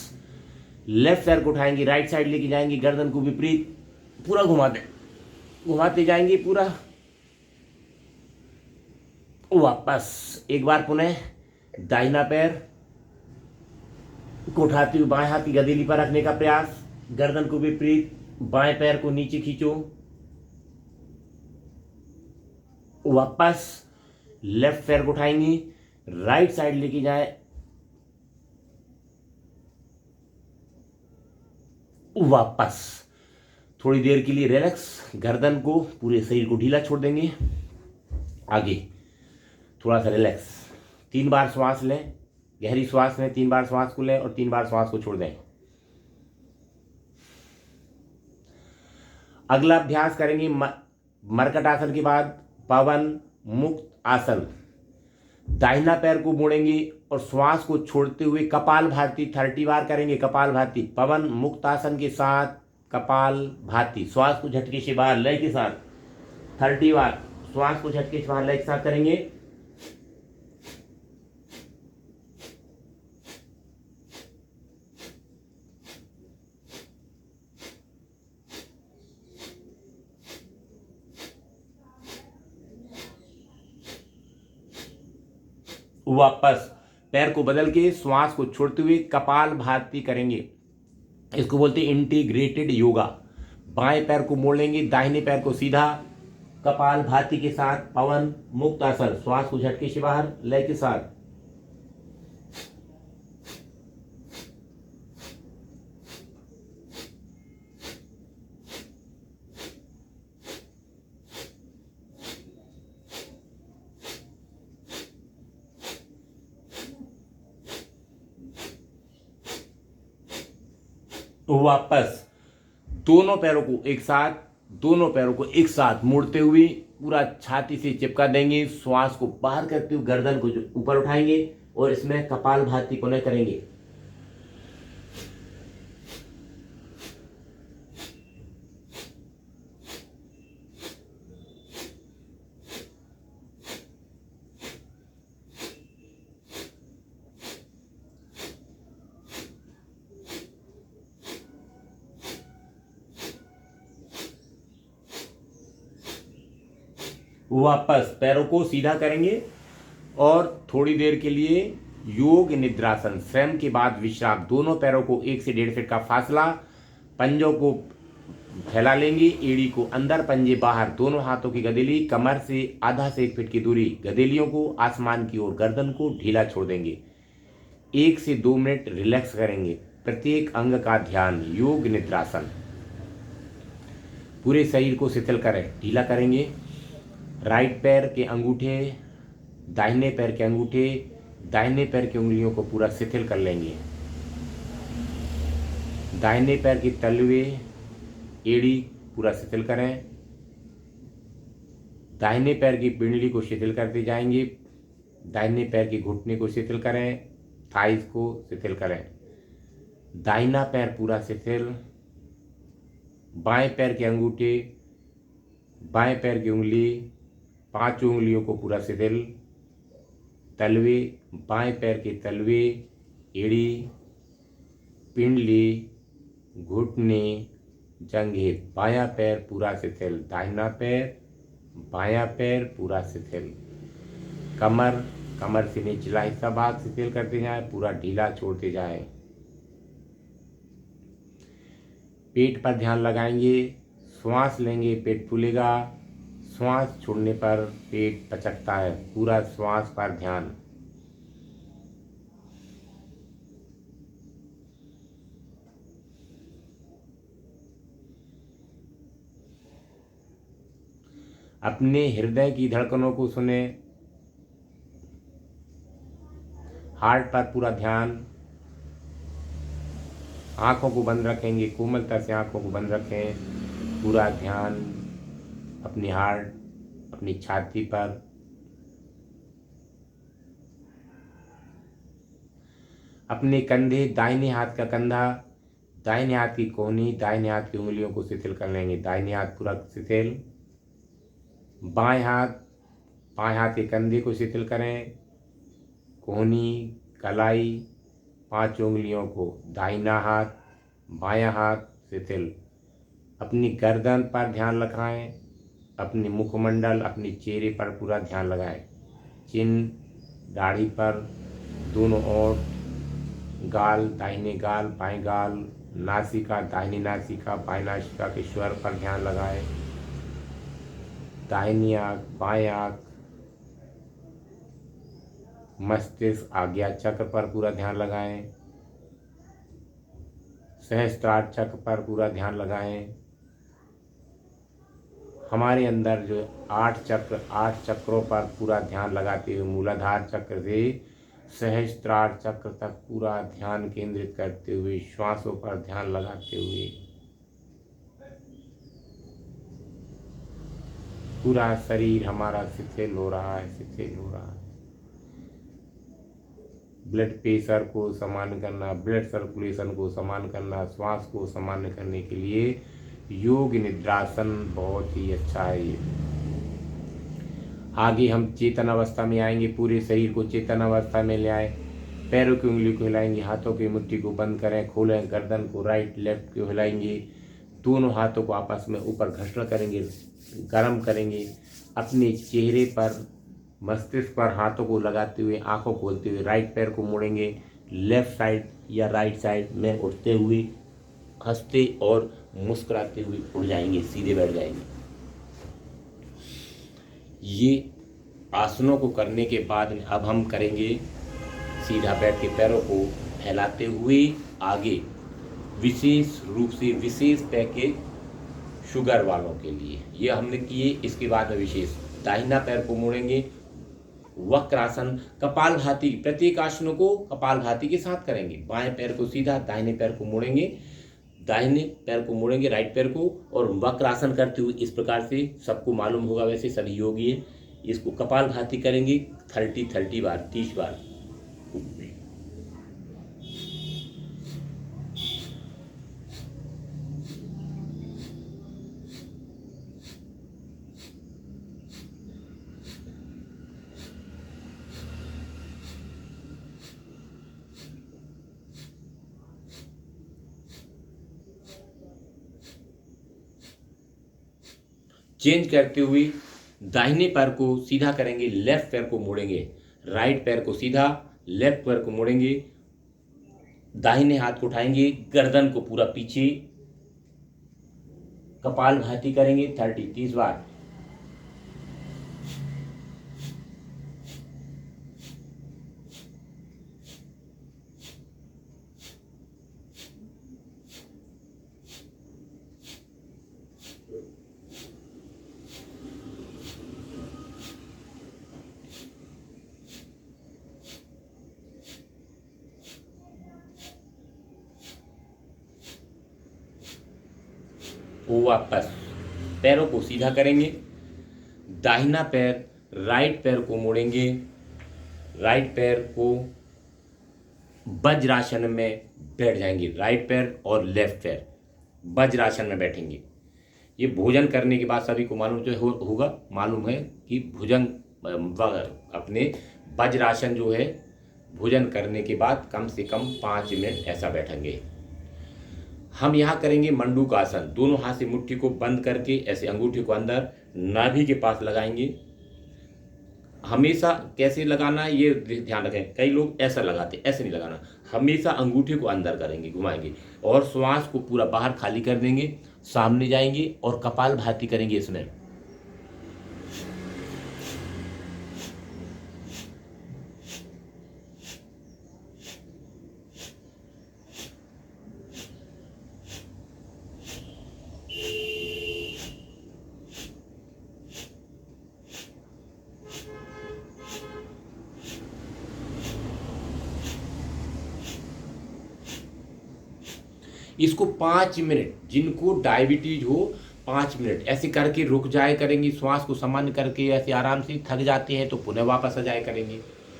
लेफ्ट पैर को उठाएंगे, राइट साइड लेके जाएंगे, गर्दन को विपरीत, पूरा घुमा दें, घुमाते जाएंगे पूरा। वापस एक बार पुनः दाहिना पैर को उठाते हुए बाएं हाथ की गदेली पर रखने का प्रयास, गर्दन को विपरीत, बाएं पैर को नीचे खींचो। वापस लेफ्ट पैर को उठाएंगे, राइट साइड लेके जाए, वापस थोड़ी देर के लिए रिलैक्स, गर्दन को, पूरे शरीर को ढीला छोड़ देंगे। आगे थोड़ा सा रिलैक्स, 3 बार श्वास लें, गहरी श्वास लें, 3 बार श्वास को लें और 3 बार श्वास को छोड़ दें। अगला अभ्यास करेंगे मरकट आसन के बाद पवन मुक्त आसन। दाहिना पैर को मोड़ेंगे और श्वास को छोड़ते हुए कपाल भाती 30 बार करेंगे। कपाल भाती पवन मुक्त आसन के साथ कपाल भाती, श्वास को झटके से बाहर लय के साथ 30 बार, श्वास को झटके से बाहर लय के साथ करेंगे। वापस पैर को बदल के श्वास को छोड़ते हुए कपाल भाती करेंगे। इसको बोलते हैं इंटीग्रेटेड योगा। बाएं पैर को मोड़ लेंगे, दाहिने पैर को सीधा, कपाल भाती के साथ पवन मुक्त आसन, श्वास को झटके से बाहर लय के साथ। वापस दोनों पैरों को एक साथ मोड़ते हुए पूरा छाती से चिपका देंगे। श्वास को बाहर करते हुए गर्दन को जो ऊपर उठाएंगे और इसमें कपालभाति पुनः करेंगे। वापस पैरों को सीधा करेंगे और थोड़ी देर के लिए योग निद्रासन, स्वयं के बाद विश्राम। दोनों पैरों को 1 से 1.5 फीट का फासला, पंजों को फैला लेंगे, एड़ी को अंदर पंजे बाहर, दोनों हाथों की गदेली कमर से आधा से 1 फीट की दूरी, गदेलियों को आसमान की ओर, गर्दन को ढीला छोड़ देंगे। 1 से 2 मिनट रिलैक्स करेंगे। प्रत्येक अंग का ध्यान। योग निद्रासन। पूरे शरीर को शिथिल करें, ढीला करेंगे। राइट पैर के अंगूठे, दाहिने पैर के अंगूठे, दाहिने पैर की उंगलियों को पूरा शिथिल कर लेंगे। दाहिने पैर की तलवे, एड़ी पूरा शिथिल करें। दाहिने पैर की पिंडली को शिथिल करते जाएंगे। दाहिने पैर की घुटने को शिथिल करें, थाइस को शिथिल करें। दाहिना पैर पूरा शिथिल। बाएं पैर के अंगूठे, बाएं पैर की उंगली, 5 उंगलियों को पूरा शिथिल। तलवे, बाएं पैर के तलवे, एड़ी, पिंडली, घुटने, जंघे। बायां पैर पूरा शिथिल। दाहिना पैर, बायां पैर पूरा शिथिल। कमर से निचला हिस्सा भाग शिथिल करते जाएं, पूरा ढीला छोड़ते जाएं। पेट पर ध्यान लगाएंगे। श्वास लेंगे, पेट फूलेगा। श्वास छोड़ने पर पेट पचकता है। पूरा श्वास पर ध्यान। अपने हृदय की धड़कनों को सुने। हार्ट पर पूरा ध्यान। आंखों को बंद रखेंगे, कोमलता से आंखों को बंद रखें। पूरा ध्यान अपनी हार्ट, अपनी छाती पर। अपने कंधे, दाहिने हाथ का कंधा, दाहिने हाथ की कोहनी, दाहिने हाथ की उंगलियों को शिथिल कर लेंगे। दाहिने हाथ पूरा शिथिल। बाएं हाथ के कंधे को शिथिल करें। कोहनी, कलाई, 5 उंगलियों को। दाहिना हाथ, बायां हाथ शिथिल। अपनी गर्दन पर ध्यान लगाएं। अपने मुखमंडल, अपने चेहरे पर पूरा ध्यान लगाएं। चिन, दाढ़ी पर, दोनों ओर, गाल, दाहिने गाल, बाएं गाल, नासिका, दाहिनी नासिका, बाएं नासिका के स्वर पर ध्यान लगाएं। दाहिनी आंख, बाएं आंख, मस्तिष्क, आज्ञा चक्र पर पूरा ध्यान लगाएं। सहस्त्रार चक्र पर पूरा ध्यान लगाएं। हमारे अंदर जो 8 चक्रों पर पूरा ध्यान लगाते हुए, मूलाधार चक्र से सहस्त्रार चक्र तक पूरा ध्यान केंद्रित करते हुए, श्वासों पर ध्यान लगाते हुए पूरा शरीर हमारा शिथिल हो रहा है। ब्लड प्रेशर को सामान्य करना, ब्लड सर्कुलेशन को सामान्य करना, श्वास को सामान्य करने के लिए योग निद्रासन बहुत ही अच्छा है। ये आगे हम चेतन अवस्था में आएंगे। पूरे शरीर को चेतन अवस्था में ले आए। पैरों की उंगली को हिलाएंगे, हाथों की मुट्ठी को बंद करें, खोलें। गर्दन को राइट लेफ्ट को हिलाएंगे। दोनों हाथों को आपस में ऊपर घर्षण करेंगे, गर्म करेंगे। अपने चेहरे पर, मस्तिष्क पर हाथों को लगाते हुए, आंखों खोलते हुए राइट पैर को मोड़ेंगे। लेफ्ट साइड या राइट साइड में उठते हुए, हंसते और मुस्कुराते हुए उड़ जाएंगे, सीधे बैठ जाएंगे। ये आसनों को करने के बाद अब हम करेंगे सीधा बैठ के पैरों को फैलाते हुए आगे। विशेष रूप से विशेष पैकेज शुगर वालों के लिए ये हमने किए। इसके बाद में विशेष दाहिना पैर को मोड़ेंगे, वक्रासन, कपालभाति। प्रत्येक आसनों को कपालभाति के साथ करेंगे। बाएं पैर को सीधा, दाहिने पैर को मोड़ेंगे, दाहिने पैर को मोड़ेंगे, राइट पैर को, और वक्रासन करते हुए इस प्रकार से, सबको मालूम होगा वैसे सभी योगी है, इसको कपालभाति करेंगे 30 बार, 30 बार। चेंज करते हुए दाहिने पैर को सीधा करेंगे, लेफ्ट पैर को मोड़ेंगे, राइट पैर को सीधा, लेफ्ट पैर को मोड़ेंगे, दाहिने हाथ को उठाएंगे, गर्दन को पूरा पीछे, कपालभाति करेंगे 30 बार। वापस पैरों को सीधा करेंगे, दाहिना पैर राइट पैर को मोड़ेंगे, राइट पैर को वज्रासन में बैठ जाएंगे, राइट पैर और लेफ्ट पैर वज्रासन में बैठेंगे। ये भोजन करने के बाद सभी को मालूम जो होगा, मालूम है कि भोजन अपने वज्रासन जो है भोजन करने के बाद कम से कम 5 मिनट ऐसा बैठेंगे। हम यहाँ करेंगे मंडूकासन, दोनों हाथ से मुट्ठी को बंद करके ऐसे अंगूठी को अंदर नाभि के पास लगाएंगे। हमेशा कैसे लगाना है ये ध्यान रखें, कई लोग ऐसा लगाते, ऐसे नहीं लगाना, हमेशा अंगूठी को अंदर करेंगे, घुमाएंगे और श्वास को पूरा बाहर खाली कर देंगे, सामने जाएंगे और कपालभाति करेंगे इसमें। इसको 5 मिनट, जिनको डायबिटीज हो 5 मिनट ऐसे करके रुक जाए करेंगे, श्वास को सामान्य करके ऐसे आराम से, थक जाते हैं तो पुनः वापस आ जाए करेंगे।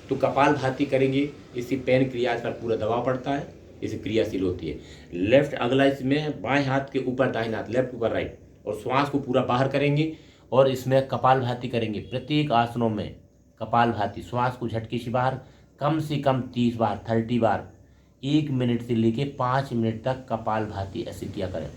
तो कपालभाति करेंगे, इससे पेन क्रिया पर पूरा दबाव पड़ता है, इससे क्रियाशील होती है। लेफ्ट अगला इसमें बाएं हाथ के ऊपर दाहिना हाथ, लेफ्ट ऊपर राइट, और श्वास को पूरा बाहर करेंगे और इसमें कपालभाति करेंगे। प्रत्येक आसनों में कपालभाति, श्वास को झटके से बाहर कम से कम 30 बार, 30 बार, 1 मिनट से लेके 5 मिनट तक कपालभाति ऐसे किया करें।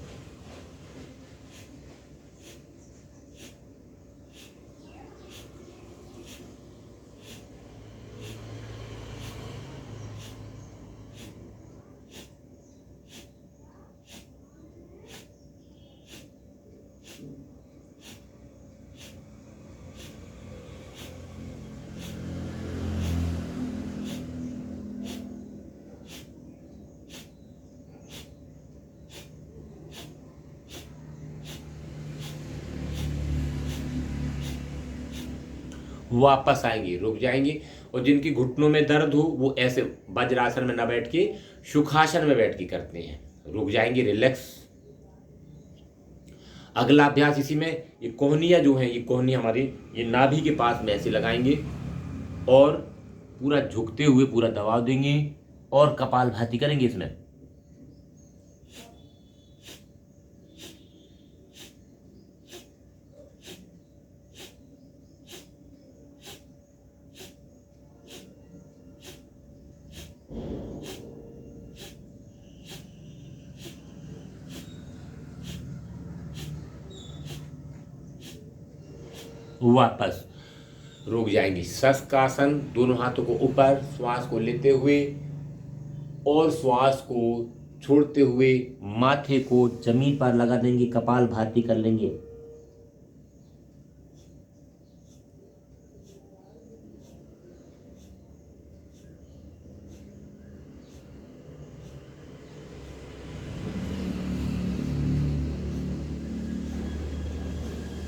वापस आएंगे, रुक जाएंगे, और जिनकी घुटनों में दर्द हो वो ऐसे वज्रासन में न बैठ के सुखासन में बैठ के करते हैं, रुक जाएंगे, रिलैक्स। अगला अभ्यास इसी में, ये कोहनियाँ जो है, ये कोहनी हमारी ये नाभि के पास में ऐसे लगाएंगे और पूरा झुकते हुए पूरा दबाव देंगे और कपालभाति करेंगे इसमें। वापस रुक जाएंगे, शशकासन, दोनों हाथों को ऊपर, श्वास को लेते हुए और श्वास को छोड़ते हुए माथे को जमीन पर लगा देंगे, कपालभाति कर लेंगे।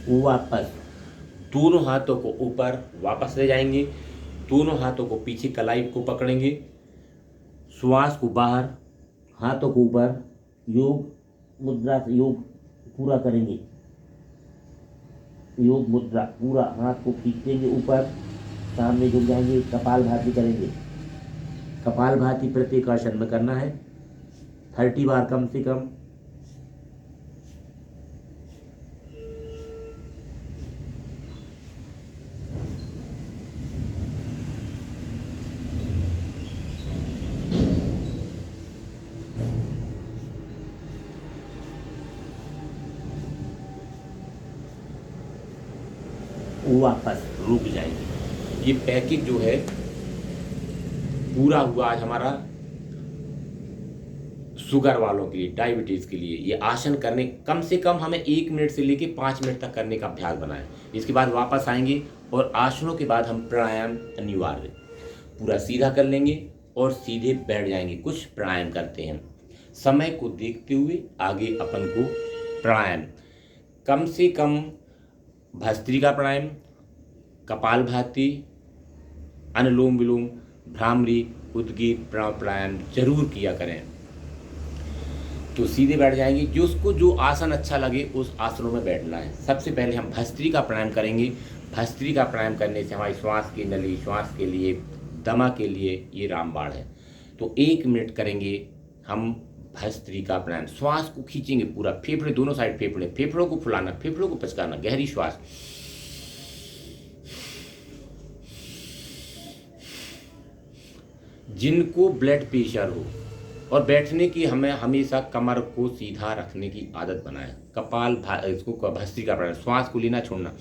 वापस दोनों हाथों को ऊपर वापस ले जाएंगे, दोनों हाथों को पीछे कलाई को पकड़ेंगे, श्वास को बाहर, हाथों को ऊपर, योग मुद्रा से योग पूरा करेंगे। योग मुद्रा पूरा हाथ को खींचेंगे ऊपर, सामने झुक जाएंगे, कपालभाति करेंगे। कपालभाति प्रत्येक आसन में करना है 30 बार कम से कम। वापस रुक जाएंगे। ये पैकेज जो है पूरा हुआ आज हमारा शुगर वालों के लिए, डायबिटीज के लिए। ये आसन करने कम से कम हमें 1 मिनट से लेके 5 मिनट तक करने का अभ्यास बनाएं। इसके बाद वापस आएंगे और आसनों के बाद हम प्राणायाम अनिवार्य पूरा सीधा कर लेंगे और सीधे बैठ जाएंगे। कुछ प्राणायाम करते हैं, समय को देखते हुए आगे अपन को प्राणायाम कम से कम भस्त्रिका प्राणायाम, कपालभाति, अनुलोम विलोम, भ्रामरी, उद्गीत प्राणायाम जरूर किया करें। तो सीधे बैठ जाएंगे। जो उसको जो आसन अच्छा लगे उस आसनों में बैठना है। सबसे पहले हम भस्त्रिका प्राणायाम करेंगे। भस्त्रिका प्राणायाम करने से हमारी श्वास की नली, श्वास के लिए, दमा के लिए ये रामबाण है। तो 1 मिनट करेंगे हम भस्त्रिका प्राणायाम। श्वास को खींचेंगे पूरा, फेफड़े दोनों साइड फेफड़े, फेफड़ों को फुलाना, फेफड़ों को पचकाना, गहरी श्वास। जिनको ब्लड प्रेशर हो और बैठने की हमें हमेशा कमर को सीधा रखने की आदत बनाए। इसको भस्त्रिका प्राणायाम, श्वास को लेना छोड़ना।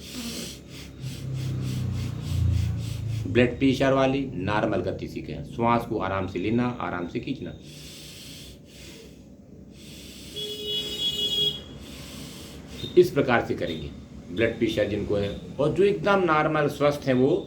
ब्लड प्रेशर वाली नॉर्मल गति सीखें, श्वास को आराम से लेना, आराम से खींचना। इस प्रकार से करेंगे। ब्लड प्रेशर जिनको है और जो एकदम नॉर्मल स्वस्थ है वो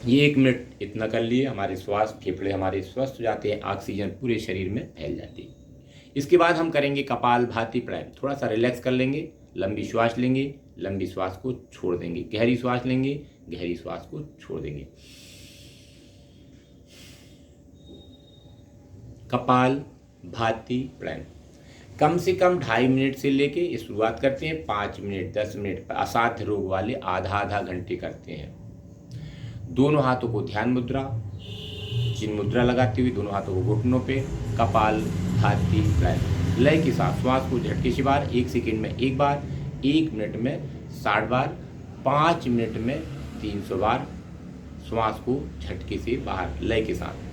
ये 1 मिनट इतना कर लिए, हमारे श्वास फेफड़े हमारे स्वस्थ हो जाते हैं, ऑक्सीजन पूरे शरीर में फैल जाती है। इसके बाद हम करेंगे कपालभाति प्राणायाम। थोड़ा सा रिलैक्स कर लेंगे, लंबी श्वास लेंगे, लंबी श्वास को छोड़ देंगे, गहरी श्वास लेंगे, गहरी श्वास को छोड़ देंगे। कपालभाति प्राणायाम कम से कम 2.5 मिनट से लेके ये शुरुआत करते हैं, 5 मिनट 10 मिनट। असाध्य रोग वाले आधा घंटे करते हैं। दोनों हाथों को ध्यान मुद्रा, चिन्ह मुद्रा लगाते हुए दोनों हाथों को घुटनों पे, कपालभाति प्राणायाम। लय के साथ श्वास को झटके से बाहर, 1 सेकेंड में 1 बार, 1 मिनट में 60 बार, 5 मिनट में 300 बार श्वास को झटके से बाहर लय के साथ।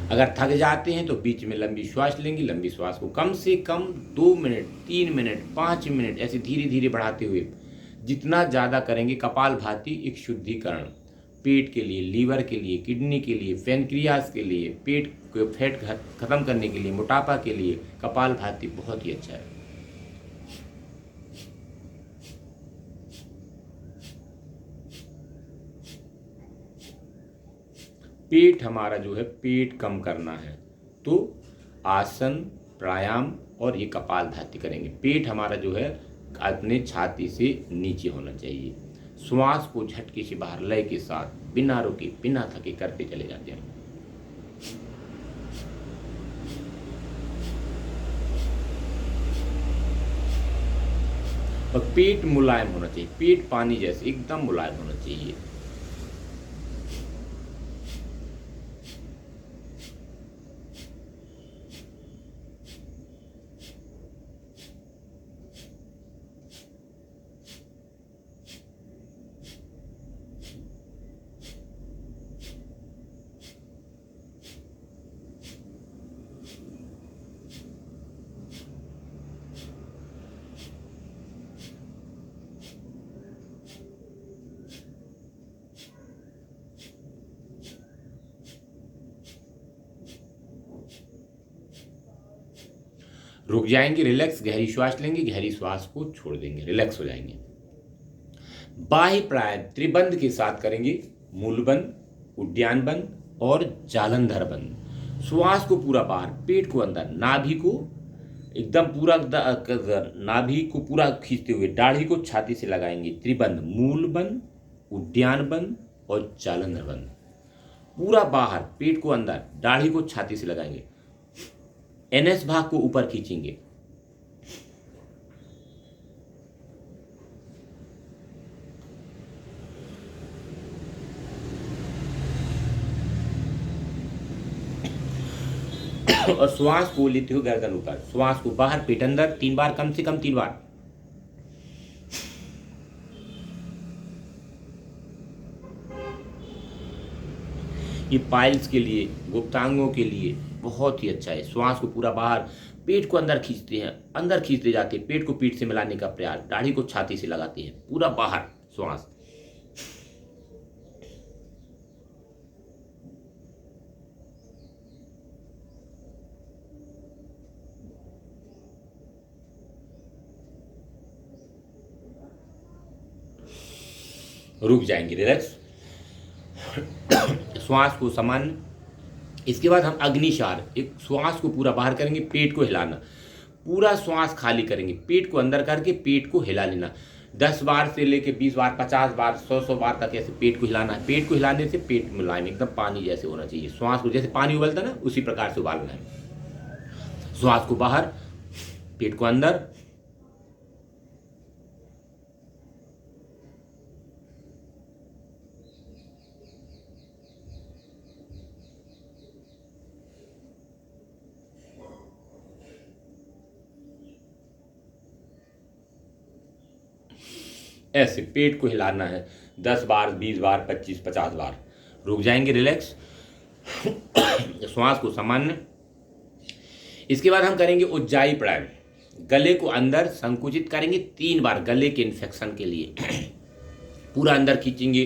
अगर थक जाते हैं तो बीच में लंबी श्वास लेंगे। लंबी श्वास को कम से कम 2 मिनट, 3 मिनट, 5 मिनट ऐसे धीरे धीरे बढ़ाते हुए जितना ज़्यादा करेंगे। कपालभाति एक शुद्धिकरण, पेट के लिए, लीवर के लिए, किडनी के लिए, पैनक्रियास के लिए, पेट को फैट खत्म करने के लिए, मोटापा के लिए कपालभाति बहुत ही अच्छा है। पेट हमारा जो है पेट कम करना है तो आसन, प्राणायाम और ये कपालभाति करेंगे। पेट हमारा जो है अपने छाती से नीचे होना चाहिए। श्वास को झटके से बाहर लय के साथ बिना रुके, बिना थके करते चले जाते हैं। और पेट मुलायम होना चाहिए, पेट पानी जैसे एकदम मुलायम होना चाहिए। रुक जाएंगे, रिलैक्स, गहरी श्वास लेंगे, गहरी श्वास को छोड़ देंगे, रिलैक्स हो जाएंगे। बाह्य प्राणायाम त्रिबंध के साथ करेंगे, मूलबंध, उद्यान बंद और जालंधर बंद। श्वास को पूरा बाहर, पेट को अंदर, नाभि को एकदम पूरा नाभि को पूरा खींचते हुए दाढ़ी को छाती से लगाएंगे। त्रिबंध, मूल बंद, उद्यान बंद और जालंधर बंद। पूरा बाहर, पेट को अंदर, दाढ़ी को छाती से लगाएंगे। एनएस भाग को ऊपर खींचेंगे। और श्वास को लेते हुए गर्दन ऊपर, श्वास को बाहर, पेट अंदर 3 बार, कम से कम 3 बार। ये पाइल्स के लिए, गुप्तांगों के लिए बहुत ही अच्छा है। श्वास को पूरा बाहर, पेट को अंदर खींचते हैं, अंदर खींचते जाते हैं, पेट को पीठ से मिलाने का प्रयास, दाढ़ी को छाती से लगाते हैं, पूरा बाहर श्वास। रुक जाएंगे, रिलैक्स, श्वास को सामान्य। इसके बाद हम अग्निशार, एक श्वास को पूरा बाहर करेंगे, पेट को हिलाना, पूरा श्वास खाली करेंगे, पेट को अंदर करके पेट को हिला लेना। 10 बार से लेके 20 बार, 50 बार, 100 बार तक ऐसे पेट को हिलाना है। पेट को हिलाने से पेट मुलायम, एकदम पानी जैसे होना चाहिए। श्वास को जैसे पानी उबलता है ना, उसी प्रकार से उबालना है। श्वास को बाहर, पेट को अंदर। ऐसे पेट को हिलाना है 10 बार, 20 बार, 25, 50 बार। रुक जाएंगे, रिलैक्स, श्वास को सामान्य। इसके बाद हम करेंगे उज्जाई प्राणायाम। गले को अंदर संकुचित करेंगे 3 बार, गले के इन्फेक्शन के लिए। पूरा अंदर खींचेंगे।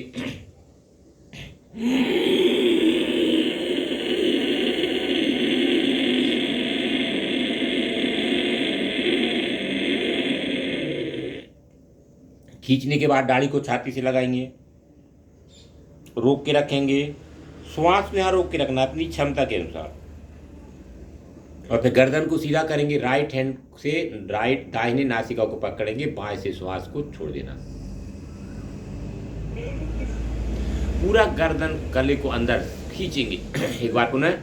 खींचने के बाद दाढ़ी को छाती से लगाएंगे, रोक के रखेंगे। श्वास में यहाँ रोक के रखना अपनी क्षमता के अनुसार। और फिर गर्दन को सीधा करेंगे, राइट हैंड से दाहिने नासिका को पकड़ेंगे, बाएं से श्वास को छोड़ देना। पूरा गर्दन गले को अंदर खींचेंगे। एक बार पुनः,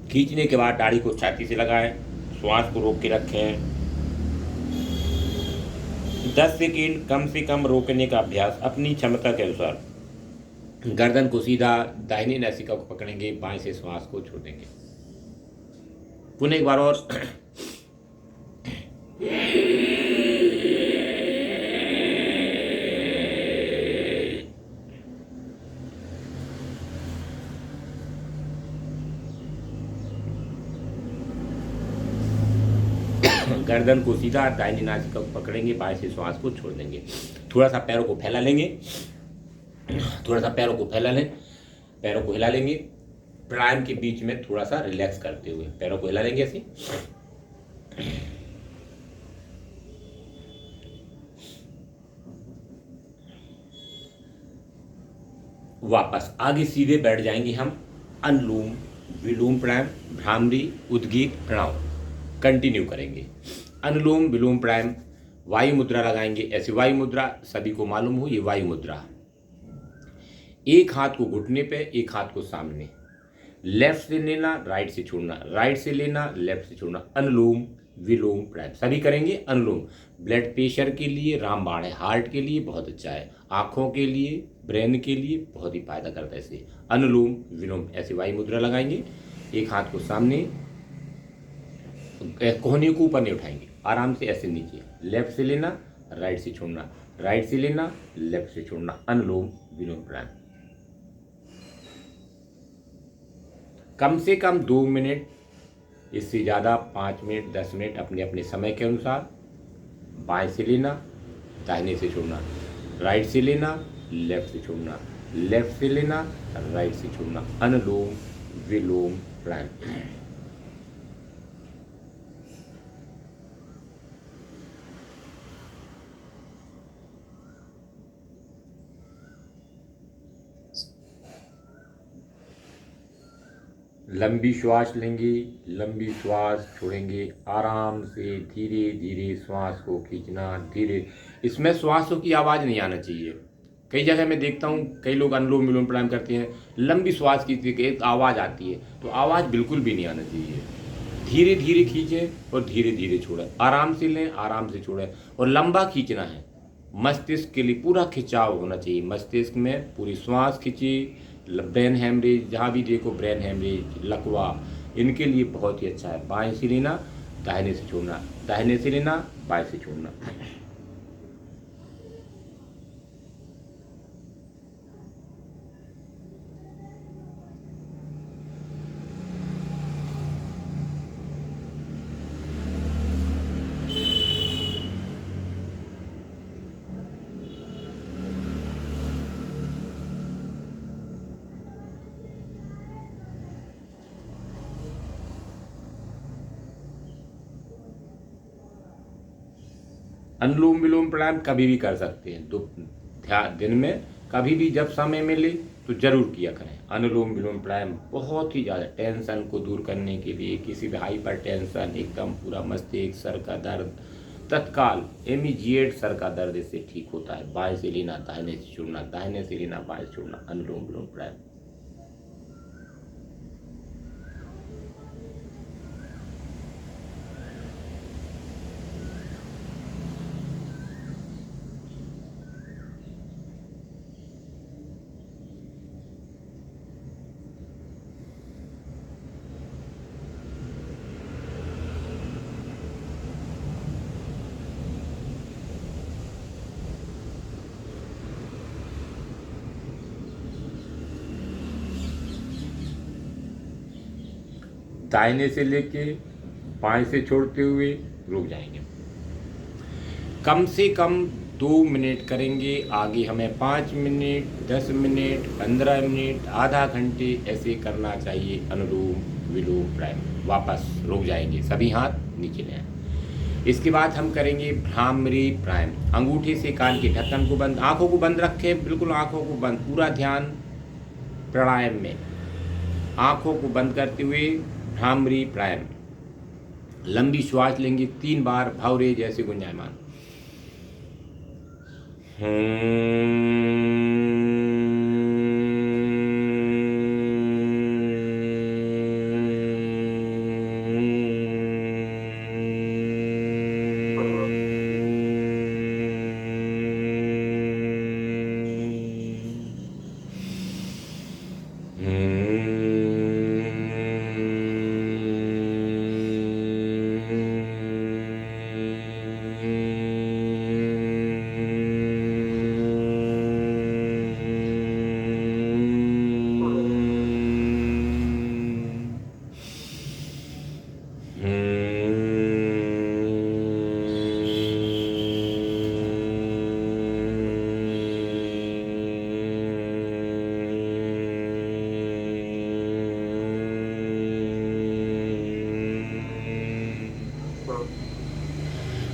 खींचने के बाद दाढ़ी को छाती से लगाएं, श्वास को रोक के रखें। 10 सेकेंड कम से कम रोकने का अभ्यास अपनी क्षमता के अनुसार। गर्दन को सीधा, दाहिनी नासिका को पकड़ेंगे, बाएं से श्वास को छोड़ेंगे। पुनः एक बार और। गर्दन को सीधा, दाहिनी नासिका को पकड़ेंगे, बाएं से श्वास को छोड़ देंगे। थोड़ा सा पैरों को फैला लेंगे, थोड़ा सा पैरों को फैला लें, पैरों को हिला लेंगे। प्राणायाम के बीच में थोड़ा सा रिलैक्स करते हुए पैरों को हिला लेंगे ऐसे। वापस आगे सीधे बैठ जाएंगे हम। अनुलोम विलोम प्राणायाम, भ्रामरी, उद्गीत प्रणाम कंटिन्यू करेंगे। अनुलोम विलोम प्राणायाम, वायु मुद्रा लगाएंगे। ऐसी वायु मुद्रा सभी को मालूम हो, ये वायु मुद्रा। एक हाथ को घुटने पे, एक हाथ को सामने, लेफ्ट से लेना, राइट से छोड़ना, राइट से लेना, लेफ्ट से छोड़ना। अनुलोम विलोम प्राणायाम सभी करेंगे। अनुलोम ब्लड प्रेशर के लिए रामबाण है, हार्ट के लिए बहुत अच्छा है, आँखों के लिए, ब्रेन के लिए बहुत ही फायदा करता है इससे। अनुलोम विलोम ऐसे वायु मुद्रा लगाएंगे, एक हाथ को सामने, कोहनी को ऊपर नहीं उठाएंगे, आराम से ऐसे नीचे, लेफ्ट से लेना, राइट से छोड़ना, राइट से लेना, लेफ्ट से छोड़ना। अनुलोम विलोम प्राणायाम कम से कम 2 मिनट, इससे ज़्यादा 5 मिनट 10 मिनट अपने अपने समय के अनुसार। बाएं से लेना, दाहिने से छोड़ना, राइट से लेना, लेफ्ट से छोड़ना, लेफ्ट से लेना, राइट से छोड़ना। अनुलोम विलोम प्राणायाम। लंबी श्वास लेंगे, लंबी श्वास छोड़ेंगे, आराम से धीरे धीरे श्वास को खींचना, धीरे। इसमें श्वासों की आवाज़ नहीं आना चाहिए। कई जगह मैं देखता हूँ कई लोग अनुलोम विलोम प्राणायाम करते हैं, लंबी श्वास खींचते कि एक आवाज़ आती है, तो आवाज़ बिल्कुल भी नहीं आना चाहिए। धीरे धीरे खींचें और धीरे धीरे छोड़ें, आराम से लें, आराम से छोड़ें, और लंबा खींचना है। मस्तिष्क के लिए पूरा खिंचाव होना चाहिए, मस्तिष्क में पूरी श्वास खींची। ब्रेन हेमरेज, जहाँ भी देखो ब्रेन हेमरेज, लकवा, इनके लिए बहुत ही अच्छा है। बाएं से लेना, दाहिने से छोड़ना, दाहिने से लेना, बाएं से छोड़ना। अनुलोम विलोम प्राणायाम कभी भी कर सकते हैं, दिन में कभी भी जब समय मिले तो जरूर किया करें। अनुलोम विलोम प्राणायाम बहुत ही ज़्यादा टेंशन को दूर करने के लिए, किसी भी हाइपर टेंशन, एकदम पूरा मस्तिष्क, सर का दर्द, तत्काल इमीडिएट सर का दर्द इससे ठीक होता है। बाएं से लेना, दाहिने से छोड़ना, दाहिने से लेना, बाएं से छोड़ना। अनुलोम विलोम प्राणायाम। दाहिने से लेके बाएं से छोड़ते हुए रुक जाएंगे। कम से कम 2 मिनट करेंगे, आगे हमें 5 मिनट, 10 मिनट, 15 मिनट, आधा घंटे ऐसे करना चाहिए। अनुलोम विलोम प्राणायाम। वापस रुक जाएंगे, सभी हाथ नीचे ले आए। इसके बाद हम करेंगे भ्रामरी प्राणायाम। अंगूठे से कान के ढक्कन को बंद, आंखों को बंद रखें, बिल्कुल आंखों को बंद, पूरा ध्यान प्राणायाम में। आंखों को बंद करते हुए भ्रामरी प्राणायाम। लंबी श्वास लेंगे 3 बार, भौरे जैसे गुंजायमान।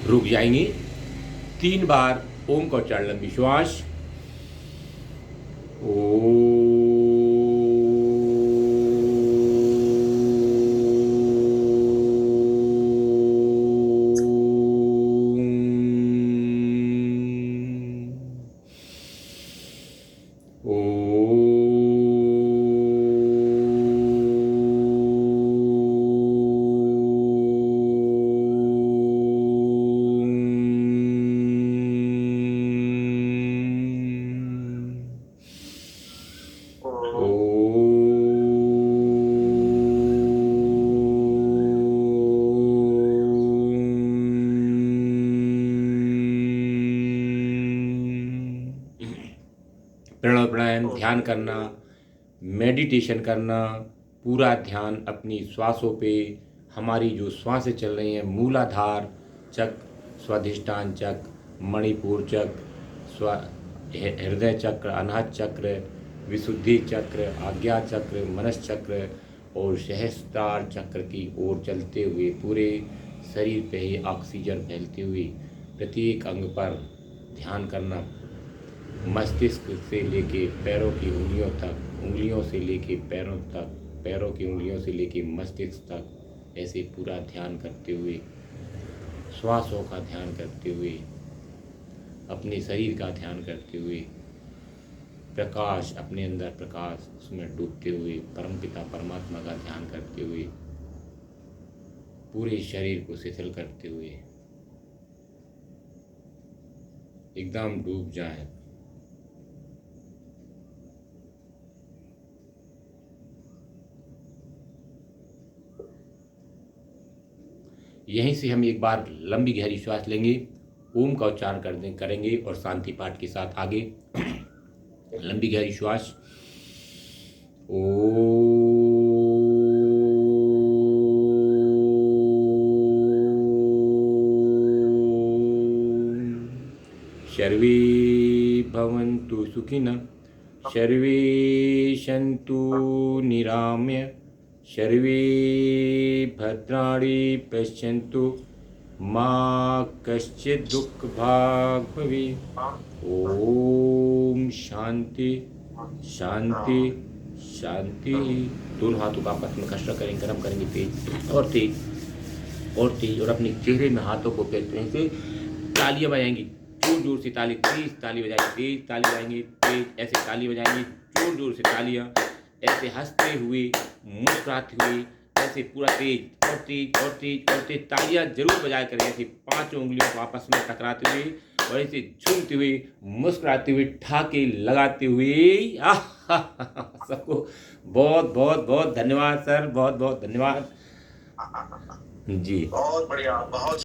रुक जाएंगे 3 बार ओम का उच्चारण, लंबी श्वास। ध्यान करना, मेडिटेशन करना, पूरा ध्यान अपनी श्वासों पे, हमारी जो श्वासें चल रही हैं, मूलाधार चक्र, स्वाधिष्ठान चक्र, मणिपुर चक्र, हृदय चक्र, अनाहत चक्र, विशुद्धि चक्र, आज्ञा चक्र, मनस चक्र और सहस्त्रार चक्र की ओर चलते हुए पूरे शरीर पे ही ऑक्सीजन फैलती हुई प्रत्येक अंग पर ध्यान करना, मस्तिष्क से लेके पैरों की उंगलियों तक, उंगलियों से लेके पैरों तक, पैरों की उंगलियों से लेके मस्तिष्क तक, ऐसे पूरा ध्यान करते हुए, श्वासों का ध्यान करते हुए, अपने शरीर का ध्यान करते हुए, प्रकाश अपने अंदर प्रकाश उसमें डूबते हुए, परमपिता परमात्मा का ध्यान करते हुए, पूरे शरीर को शिथिल करते हुए एकदम डूब जाएं। यहीं से हम एक बार लंबी गहरी श्वास लेंगे, ओम का उच्चारण करेंगे और शांति पाठ के साथ आगे। लंबी गहरी श्वास, ओम। सर्वे भवन्तु सुखिनः, सर्वे सन्तु निरामय, सर्वे भद्राणि पश्यन्तु मा कश्चित् दुःखभाग् भवेत्। ओम शांति शांति शांति। दोनों हाथों का आपस में घर्षण करेंगे, गर्म करेंगे, तेज और तेज और तेज, और अपने चेहरे में हाथों को फेरते से तालियां बजाएंगी, जोर जोर से ताली, तेज ताली बजाएंगे, तेज ताली बजाएंगे, तेज ऐसे ताली बजाएंगे, जोर जोर से तालियां, ऐसे हंसते हुए, मुस्कुराते हुए, ऐसे पूरा तेज और तेज और तेज और तेज तालियां जरूर बजाया करें, ऐसे 5 उंगलियों को आपस में टकराते हुए और ऐसे झूमते हुए, मुस्कुराते हुए, ठाके लगाते हुए। सबको बहुत बहुत बहुत धन्यवाद सर, बहुत बहुत धन्यवाद जी। बहुत बढ़िया, बहुत